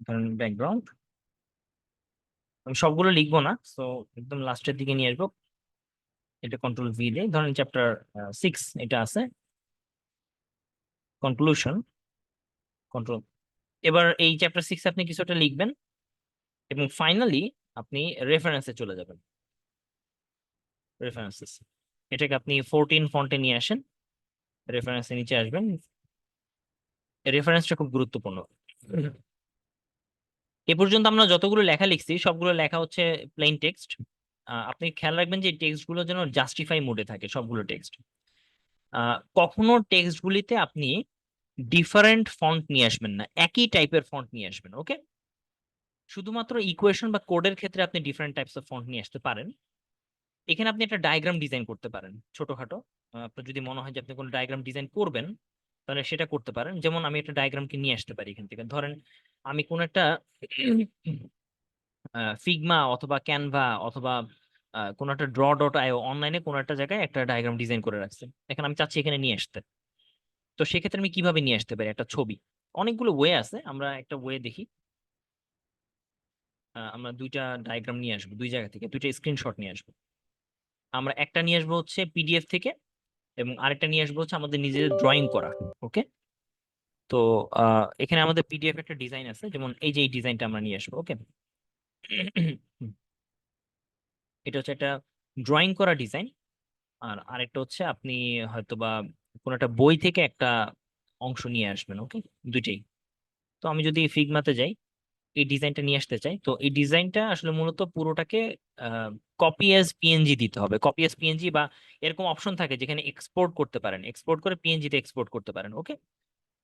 ধরেন ব্যাকগ্রাউন্ড। আমি সবগুলো লিখবো না, তো একদম লাস্টের দিকে নিয়ে আসবো। এটা কন্ট্রোল ভি দিয়ে, ধরেন চ্যাপ্টার 6 এটা আছে, কনক্লুশন, কন্ট্রোল। এবার এই চ্যাপ্টার 6 আপনি কিছুটা লিখবেন, এবং ফাইনালি আপনি রেফারেন্সে চলে যাবেন। রেফারেন্সেস, এটাকে আপনি 14 ফন্টে নিয়ে আসেন, রেফারেন্সে নিচে আসবেন। রেফারেন্সটা খুব গুরুত্বপূর্ণ। এ পর্যন্ত আমরা যতগুলো লেখা লিখছি সবগুলো লেখা হচ্ছে প্লেন টেক্সট। আপনি খেয়াল রাখবেন যে টেক্সট গুলো যেন জাস্টিফাই মোডে থাকে সবগুলো টেক্সট। কখনো টেক্সট গুলিতে আপনি ডিফারেন্ট ফন্ট নিয়ে আসবেন না, একই টাইপের ফন্ট নিয়ে আসবেন। ওকে, শুধুমাত্র ইকুয়েশন বা কোডের ক্ষেত্রে আপনি ডিফারেন্ট টাইপস অফ ফন্ট নিয়ে আসতে পারেন। এখানে আপনি একটা ডায়াগ্রাম ডিজাইন করতে পারেন ছোটখাটো। আপনার যদি মনে হয় যে আপনি কোনো ডায়াগ্রাম ডিজাইন করবেন তাহলে সেটা করতে পারেন। যেমন আমি একটা ডায়াগ্রামকে নিয়ে আসতে পারি এখান থেকে। ধরেন আমি কোন একটা ফিগমা অথবা ক্যানভা অথবা কোন একটা ড্র ডট আইও অনলাইনে কোন একটা জায়গায় একটা ডায়াগ্রাম ডিজাইন করে রাখছে, এখন আমি চাচ্ছি এখানে নিয়ে আসতে। তো সেক্ষেত্রে আমি কিভাবে নিয়ে আসতে পারি একটা ছবি? অনেকগুলো ওয়ে আছে, আমরা একটা ওয়ে দেখি। আমরা দুইটা ডায়াগ্রাম নিয়ে আসবো, দুই জায়গা থেকে দুইটা স্ক্রিনশট নিয়ে আসবো। আমরা একটা নিয়ে আসবো হচ্ছে পিডিএফ থেকে, এবং আরেকটা নিয়ে আসবো হচ্ছে আমাদের নিজেদের ড্রয়িং করা। ওকে, তো এখানে আমাদের পিডিএফ একটা ডিজাইন আছে, যেমন এই যে এই ডিজাইনটা আমরা নিয়ে আসবো। ওকে, এটা হচ্ছে একটা ড্রয়িং করা ডিজাইন। আর আরেকটা হচ্ছে আপনি হয়তোবা কোনো একটা বই থেকে একটা অংশ নিয়ে আসবেন। ওকে, দুইটাই। তো আমি যদি ফিগমাতে যাই, এই ডিজাইনটা নিয়ে আসতে চাই, তো এই ডিজাইনটা আসলে মূলত পুরোটাকে কপি অ্যাজ পিএনজি দিতে হবে। কপি অ্যাজ পিএনজি বা এরকম অপশন থাকে যেখানে এক্সপোর্ট করতে পারেন, এক্সপোর্ট করে পিএনজি তে এক্সপোর্ট করতে পারেন। ওকে,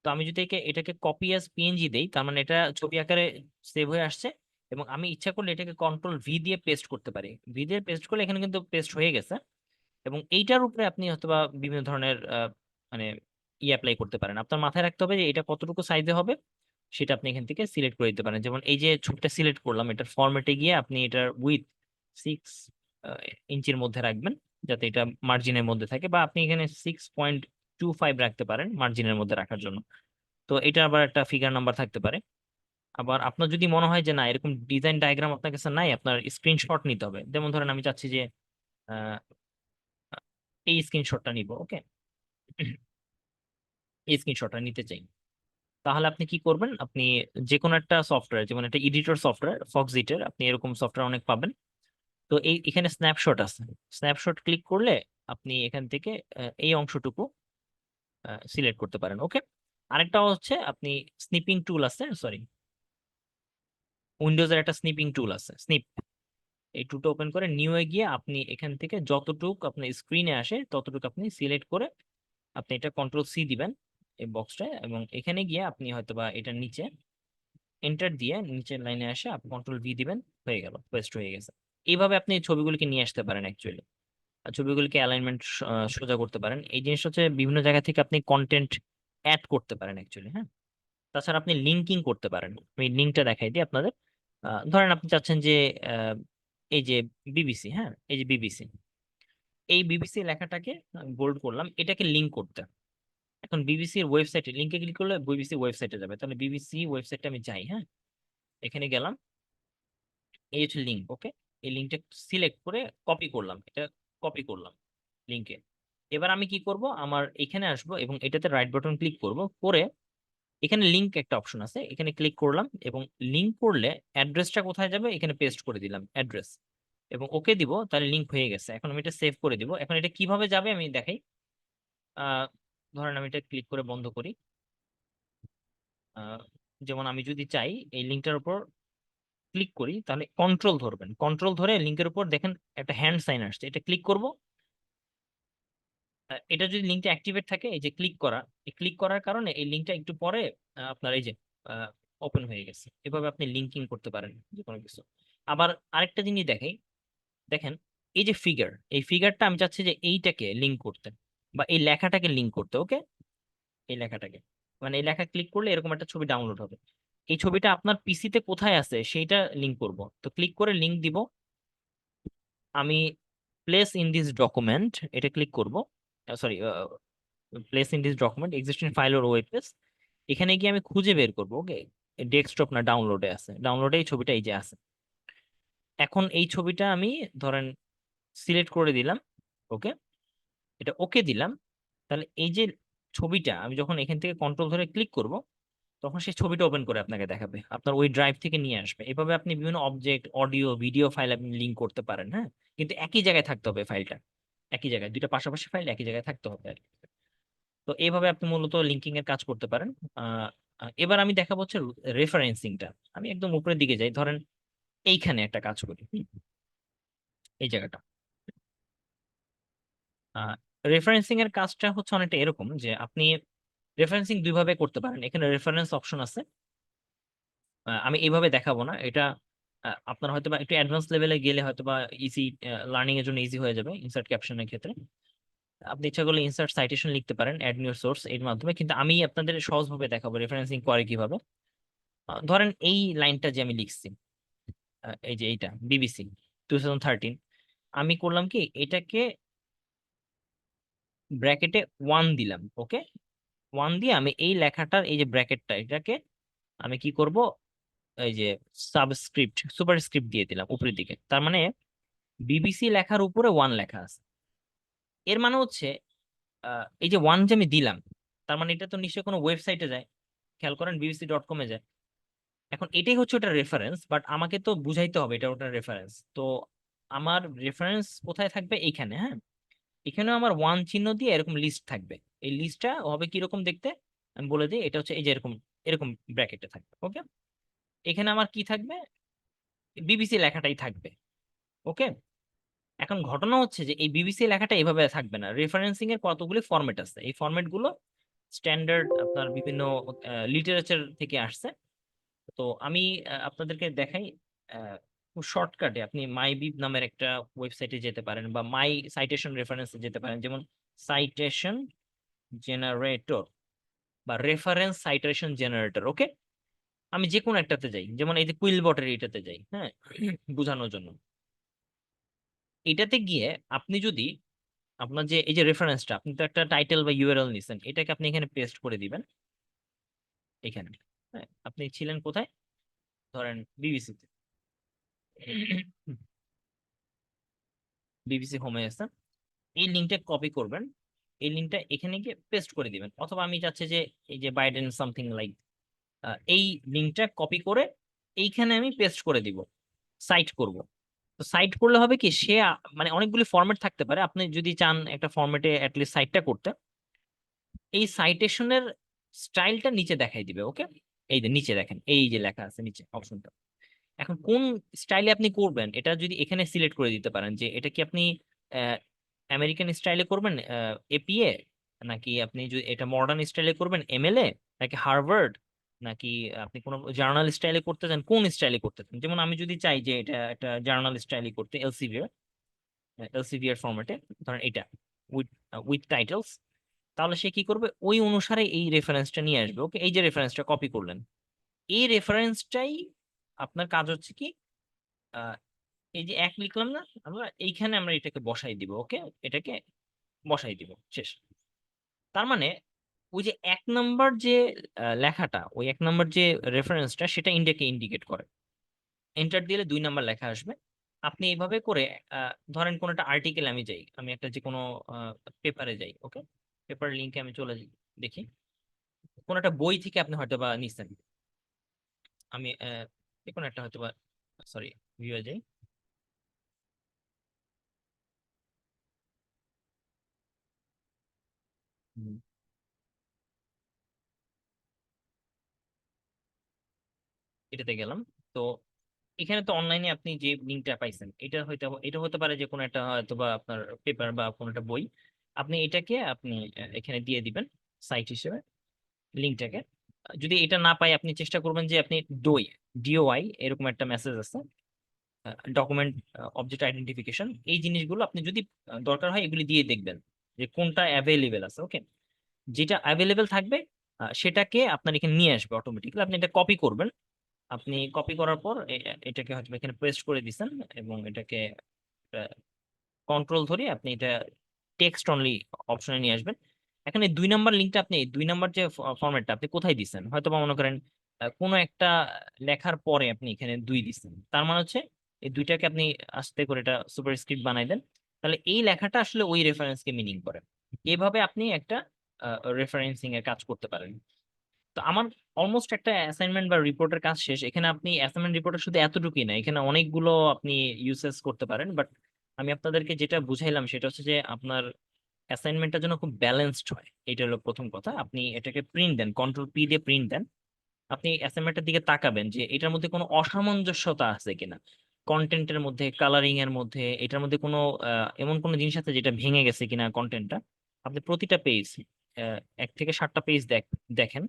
তো আমি যদি এটাকে কপি অ্যাজ পিএনজি দেই, তার মানে এটা ছবি আকারে সেভ হয়ে আসছে। এবং আমি ইচ্ছা করলে এটাকে কন্ট্রোল ভি দিয়ে পেস্ট করতে পারি। ভি দিয়ে পেস্ট করলে এখানে কিন্তু পেস্ট হয়ে গেছে। এবং এইটার উপরে আপনি হয়তোবা বিভিন্ন ধরনের মানে অ্যাপ্লাই করতে পারেন। আপনার মাথায় রাখতে হবে যে এটা কতটুকু সাইজে হবে সেটা আপনি এখান থেকে সিলেক্ট করে দিতে পারেন। যেমন এই যে ছবিটা সিলেক্ট করলাম, এটার ফরম্যাটে গিয়ে আপনি এটার উইথ 6 ইঞ্চির মধ্যে রাখবেন, যাতে এটা মার্জিনের মধ্যে থাকে, বা আপনি এখানে 6.25 রাখতে পারেন মার্জিনের মধ্যে রাখার জন্য। তো এটা আবার একটা ফিগার নাম্বার থাকতে পারে। আবার আপনার যদি মনে হয় যে না, এরকম ডিজাইন ডায়াগ্রাম আপনার কাছে নাই, আপনার স্ক্রিনশট নিতে হবে। যেমন ধরেন আমি চাচ্ছি যে আহ, এই স্ক্রিনশটটা নিব। ওকে, এই স্ক্রিনশটটা নিতে চাই। তাহলে আপনি কি করবেন, আপনি যে কোনো একটা সফটওয়্যার, যেমন একটা এডিটর সফটওয়্যার ফক্সিটের, আপনি এরকম সফটওয়্যার অনেক পাবেন। তো এখানে স্ন্যাপশট আছে, স্ন্যাপশট ক্লিক করলে আপনি এখান থেকে এই অংশটুকু সিলেক্ট করতে পারেন। ওকে, আরেকটা হচ্ছে আপনি স্নিপিং টুল আছে, সরি, উইন্ডোজের একটা স্নিপিং টুল আছে, স্নিপ। এই টুলটা ওপেন করে নিউ এ গিয়ে আপনি এখান থেকে যতটুক আপনার স্ক্রিনে আসে ততটুকু আপনি সিলেক্ট করে আপনি এটা কন্ট্রোল সি দিবেন এই বক্সটায়, এবং এখানে গিয়ে আপনি হয়তোবা এটার নিচে এন্টার দিয়ে নিচের লাইনে আসে আপনি কন্ট্রোল ভি দিবেন, হয়ে গেল, পেস্ট হয়ে গেছে। এইভাবে আপনি ছবিগুলিকে নিয়ে আসতে পারেন অ্যাকচুয়ালি। আর ছবিগুলিকে অ্যালাইনমেন্ট সোজা করতে পারেন। এই জিনিস হচ্ছে বিভিন্ন জায়গা থেকে আপনি কন্টেন্ট অ্যাড করতে পারেন অ্যাকচুয়ালি। হ্যাঁ, তাছাড়া আপনি লিঙ্কিং করতে পারেন। আমি লিঙ্কটা দেখাই দিই আপনাদের। ধরেন আপনি চাচ্ছেন যে আহ, এই যে বিবিসি, হ্যাঁ এই যে বিবিসি, এই বিবিসি লেখাটাকে বোল্ড করলাম, এটাকে লিঙ্ক করতে। এখন বিবিসির ওয়েবসাইটে লিঙ্কে ক্লিক করলে বিবিসি ওয়েবসাইটে যাবে, তাহলে বিবিসি ওয়েবসাইটে আমি যাই। হ্যাঁ, এখানে গেলাম, এই হচ্ছে লিঙ্ক। ওকে, এই লিঙ্কটা সিলেক্ট করে কপি করলাম, এটা কপি করলাম লিঙ্কে। এবার আমি কি করব, আমার এখানে আসবো এবং এটাতে রাইট বাটন ক্লিক করব, করে এখানে লিঙ্ক একটা অপশন আছে, এখানে ক্লিক করলাম, এবং লিঙ্ক করলে অ্যাড্রেসটা কোথায় যাবে এখানে পেস্ট করে দিলাম অ্যাড্রেস, এবং ওকে দিব, তাহলে লিঙ্ক হয়ে গেছে। এখন আমি এটা সেভ করে দিব। এখন এটা কিভাবে যাবে আমি দেখাই। আহ ধরেন আমি এটা ক্লিক করে বন্ধ করি। আহ, যেমন আমি যদি চাই এই লিঙ্কটার উপর ক্লিক করি, তাহলে কন্ট্রোল ধরবেন, কন্ট্রোল ধরে লিঙ্কের উপর দেখেন একটা হ্যান্ড সাইন আসছে, এটা ক্লিক করব। এটা যদি লিঙ্কটা অ্যাক্টিভেট থাকে, এই যে ক্লিক করা, এই ক্লিক করার কারণে এই লিঙ্কটা একটু পরে আপনার এই যে ওপেন হয়ে গেছে। এভাবে আপনি লিঙ্কিং করতে পারেন যে কোনো কিছু। আবার আরেকটা জিনিস দেখাই, দেখেন এই যে ফিগার, এই ফিগারটা আমি চাচ্ছি যে এইটাকে লিঙ্ক করতে, বা এই লেখাটাকে লিঙ্ক করতে। ওকে, এই লেখাটাকে, মানে এই লেখা ক্লিক করলে এরকম একটা ছবি ডাউনলোড হবে। এই ছবিটা আপনার পিসিতে কোথায় আছে সেইটা লিঙ্ক করব, তো ক্লিক করে লিঙ্ক দিব। আমি প্লেস ইন দিস ডকুমেন্ট এটা ক্লিক করব, sorry, place in this document existing file or web page. এখানে গিয়ে আমি খুঁজে বের করবো। ওকে, ডেস্কটপ না ডাউনলোডে আছে, ডাউনলোডে এই ছবিটা এই যে আছে। এখন এই ছবিটা আমি ধরেন সিলেক্ট করে দিলাম। ওকে, এটা ওকে দিলাম। তাহলে এই যে ছবিটা আমি যখন এখান থেকে কন্ট্রোল ধরে ক্লিক করব, তখন সেই ছবিটা ওপেন করে আপনাকে দেখাবে, আপনার ওই ড্রাইভ থেকে নিয়ে আসবে। এভাবে আপনি বিভিন্ন অবজেক্ট, অডিও, ভিডিও ফাইল আপনি লিঙ্ক করতে পারেন। হ্যাঁ, কিন্তু একই জায়গায় থাকতে হবে ফাইলটা, একই জায়গায়, দুইটা পাশাপাশি ফাইল একই জায়গায় থাকতে হবে আর কি। তো এইভাবে আপনি মূলত লিঙ্কিং এর কাজ করতে পারেন। এবার আমি দেখাবো হচ্ছে রেফারেন্সিংটা। আমি একদম উপরের দিকে যাই, ধরেন এইখানে একটা কাজ করি, এই জায়গাটা। রেফারেন্সিং এর কাজটা হচ্ছে অনেকটা এরকম যে আপনি রেফারেন্সিং দুই ভাবে করতে পারেন। এখানে রেফারেন্স অপশন আছে, আমি এইভাবে দেখাবো না এটা। আপনার হয়তো বা একটু অ্যাডভান্স লেভেলে গেলে হয়তো বা ইজি, লার্নিং এর জন্য ইজি হয়ে যাবে ইনসার্ট ক্যাপশনের ক্ষেত্রে। আপনি ইচ্ছা করলে ইনসার্ট সাইটেশন লিখতে পারেন, অ্যাড নিউর সোর্স এর মাধ্যমে, কিন্তু আমি আপনাদের সহজভাবে দেখাবো রেফারেন্সিং করে কিভাবে। ধরেন এই লাইনটা যে আমি লিখছি, এই যে এইটা বিবিসি 2013, আমি করলাম কি এটাকে ব্র্যাকেটে 1 দিলাম, ওকে। 1 দিয়ে আমি এই লেখাটার এই যে ব্র্যাকেটটা, এটাকে আমি কি করব, এই যে সাবস্ক্রিপ্ট সুপারস্ক্রিপ্ট দিয়ে দিলাম উপরের দিকে। তার মানে বিবিসি লেখার উপরে 1 লেখা আছে। এর মানে হচ্ছে এই যে 1 যে আমি দিলাম, তার মানে এটা তো নিশ্চয়ই কোনো ওয়েবসাইটে যায়। খেয়াল করেন bbc.com-এ যায়। এখন এটাই হচ্ছে ওটা রেফারেন্স, বাট আমাকে তো বুঝাইতে হবে এটা ওটা রেফারেন্স। তো আমার রেফারেন্স কোথায় থাকবে? এইখানে, হ্যাঁ। এখানে আমার 1 চিহ্ন দিয়ে এরকম লিস্ট থাকবে। এই লিস্টটা হবে কিরকম দেখতে, আমি বলে দিই। এটা হচ্ছে এই যে এরকম এরকম ব্র্যাকেটে থাকবে, ওকে। এখানে আমার কি থাকবে? বিবিসি লেখাটাই থাকবে, ওকে। এখন ঘটনা হচ্ছে যে এই বিবিসি লেখাটা এভাবে থাকবে না। রেফারেন্সিং এর কতগুলি ফরম্যাট আছে, এই ফরম্যাট গুলো স্ট্যান্ডার্ড আপনার বিভিন্ন লিটারেচার থেকে আসছে। তো আমি আপনাদেরকে দেখাই। শর্টকাটে আপনি মাইবিব নামের একটা ওয়েবসাইটে যেতে পারেন, বা মাই সাইটেশন রেফারেন্সে যেতে পারেন, যেমন সাইটেশন জেনারেটর বা রেফারেন্স সাইটেশন জেনারেটর, ওকে। আমি যে কোনো একটাতে যাই, যেমন এই যে কুইলবটের এটাতে যাই, হ্যাঁ, বোঝানোর জন্য। এটাতে গিয়ে আপনি যদি আপনার যে এই যে রেফারেন্সটা, আপনি তো একটা টাইটেল বা ইউআরএল নিছেন, এটাকে আপনি এখানে পেস্ট করে দিবেন এখানে। হ্যাঁ, আপনি ছিলেন কোথায়? ধরেন বিবিসিতে, বিবিসি হোমে আছেন। এই লিঙ্কটা কপি করবেন, এই লিঙ্কটা এখানে গিয়ে পেস্ট করে দিবেন। অথবা আমি চাচ্ছি যে এই যে বাইডেন সামথিং লাইক, এই লিঙ্কটা কপি করে এইখানে আমি পেস্ট করে দিব, সাইট করব। তো সাইট করলে হবে কি, সে মানে অনেকগুলি ফরম্যাট থাকতে পারে, আপনি যদি চান একটা ফরম্যাটে অ্যাটলিস্ট সাইটটা করতে, এই সাইটেশনের স্টাইলটা নিচে দেখাই দিবে, ওকে। এই যে নিচে দেখেন, এই যে লেখা আছে নিচে অপশনটা। এখন কোন স্টাইলে আপনি করবেন এটা যদি এখানে সিলেক্ট করে দিতে পারেন, যে এটা কি আপনি আমেরিকান স্টাইলে করবেন এপিএ, নাকি আপনি যদি এটা মডার্ন স্টাইলে করবেন এমএলএ, নাকি হার্ভার্ড, নাকি আপনি কোনো জার্নাল স্টাইলে করতে চান, কোন স্টাইলে করতে চান। যেমন আমি যদি চাই যে এটা একটা জার্নাল স্টাইলে করতে, এলসিভিআর ফরম্যাটে, ধরেন এটা উইথ উইথ টাইটেলস, তাহলে সে কি করবে, ওই অনুসারে এই রেফারেন্সটা নিয়ে আসবে, ওকে। এই যে রেফারেন্সটা কপি করলেন, এই রেফারেন্সটাই আপনার কাজ হচ্ছে কি, আহ, এই যে এক লিখলাম না আমরা, এইখানে আমরা এটাকে বসাই দিব, ওকে। এটাকে বসাই দিব, শেষ। তার মানে ওই যে 1 নম্বর যে লেখাটা, ওই 1 নম্বর যে রেফারেন্সটা, সেটা ইন্ডিয়াকে ইন্ডিকেট করে। এন্টার দিলে 2 নম্বর লেখা আসবে। আপনি এইভাবে করে ধরেন কোন একটা আর্টিকেল, আমি যাই, আমি একটা যে কোনো পেপারে যাই, ওকে। পেপার লিঙ্কে আমি চলে যাই, দেখি কোন একটা বই থেকে আপনি হয়তো বা নিচ্ছেন। আমি যে কোনো একটা হয়তো বা, সরি, ভিউয়ে যাই। হুম, এটাতে গেলাম। তো এখানে তো অনলাইনে আপনি যে লিঙ্কটা পাইছেন, এটা হতে পারে যে কোনো একটা হয়তো বা আপনার পেপার বা কোনো একটা বই। আপনি এটাকে আপনি এখানে দিয়ে দিবেন সাইট হিসেবে লিঙ্কটাকে। যদি এটা না পাই, আপনি চেষ্টা করবেন যে আপনি ডোই, ডিওআই এরকম একটা মেসেজ আছে, ডকুমেন্ট অবজেক্ট আইডেন্টিফিকেশন, এই জিনিসগুলো আপনি যদি দরকার হয় এগুলি দিয়ে দেখবেন যে কোনটা অ্যাভেলেবেল আছে, ওকে। যেটা অ্যাভেলেবেল থাকবে সেটাকে আপনার এখানে নিয়ে আসবে অটোমেটিক্যালি। আপনি এটা কপি করবেন। আপনি কপি করার পর এটাকে হয়তো এখানে পেস্ট করে দিছেন, এবং এটাকে কন্ট্রোল ধরে আপনি এটা টেক্সট অনলি অপশনে নিয়ে আসবেন। এখানে 2 নম্বর লিঙ্কটা, আপনি 2 নম্বর যে ফরম্যাটটা আপনি কোথায় দিচ্ছেন, হয়তো বা মনে করেন কোনো একটা লেখার পরে আপনি এখানে 2 দিচ্ছেন, তার মানে হচ্ছে এই দুইটাকে আপনি আস্তে করে এটা সুপারস্ক্রিপ্ট বানাই দেন। তাহলে এই লেখাটা আসলে ওই রেফারেন্সকে মিনিং করে। এভাবে আপনি একটা রেফারেন্সিং এর কাজ করতে পারেন। তো আমার অলমোস্ট একটা অ্যাসাইনমেন্ট বা রিপোর্টের কাজ শেষ। এখানে আপনি অ্যাসাইনমেন্ট রিপোর্টের শুধু এতটুকুই না, এখানে অনেকগুলো আপনি ইউসেস করতে পারেন। বাট আমি আপনাদেরকে যেটা বুঝাইলাম সেটা হচ্ছে যে আপনার অ্যাসাইনমেন্টটা যেন খুব ব্যালেন্সড হয়, এটা হলো প্রথম কথা। আপনি এটাকে প্রিন্ট দেন, কন্ট্রোল পি দিয়ে প্রিন্ট দেন। আপনি অ্যাসাইনমেন্টের দিকে তাকাবেন যে এটার মধ্যে কোনো অসামঞ্জস্যতা আছে কিনা, কন্টেন্টের মধ্যে, কালারিং এর মধ্যে, এটার মধ্যে কোনো এমন কোনো জিনিস আছে যেটা ভেঙে গেছে কিনা কন্টেন্টটা। আপনি প্রতিটা পেজ, 1 থেকে 7টা পেজ দেখেন,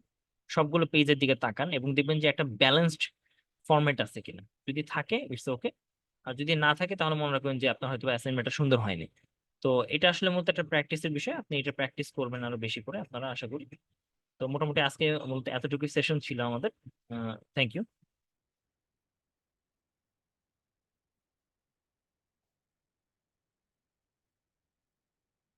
সবগুলো পেজের দিকে তাকান এবং দেখবেন যে একটা ব্যালেন্সড ফরম্যাট আছে কিনা। যদি থাকে ইটস ওকে, আর যদি না থাকে তাহলে মনে রাখবেন যে আপনার হয়তো অ্যাসাইনমেন্টটা সুন্দর হয়নি। তো এটা আসলে মূলত একটা প্র্যাকটিসের বিষয়, আপনি এটা প্র্যাকটিস করবেন আরো বেশি করে, আপনারা আশা করি। তো মোটামুটি আজকে মূলত এতটুকু সেশন ছিল আমাদের। Thank you.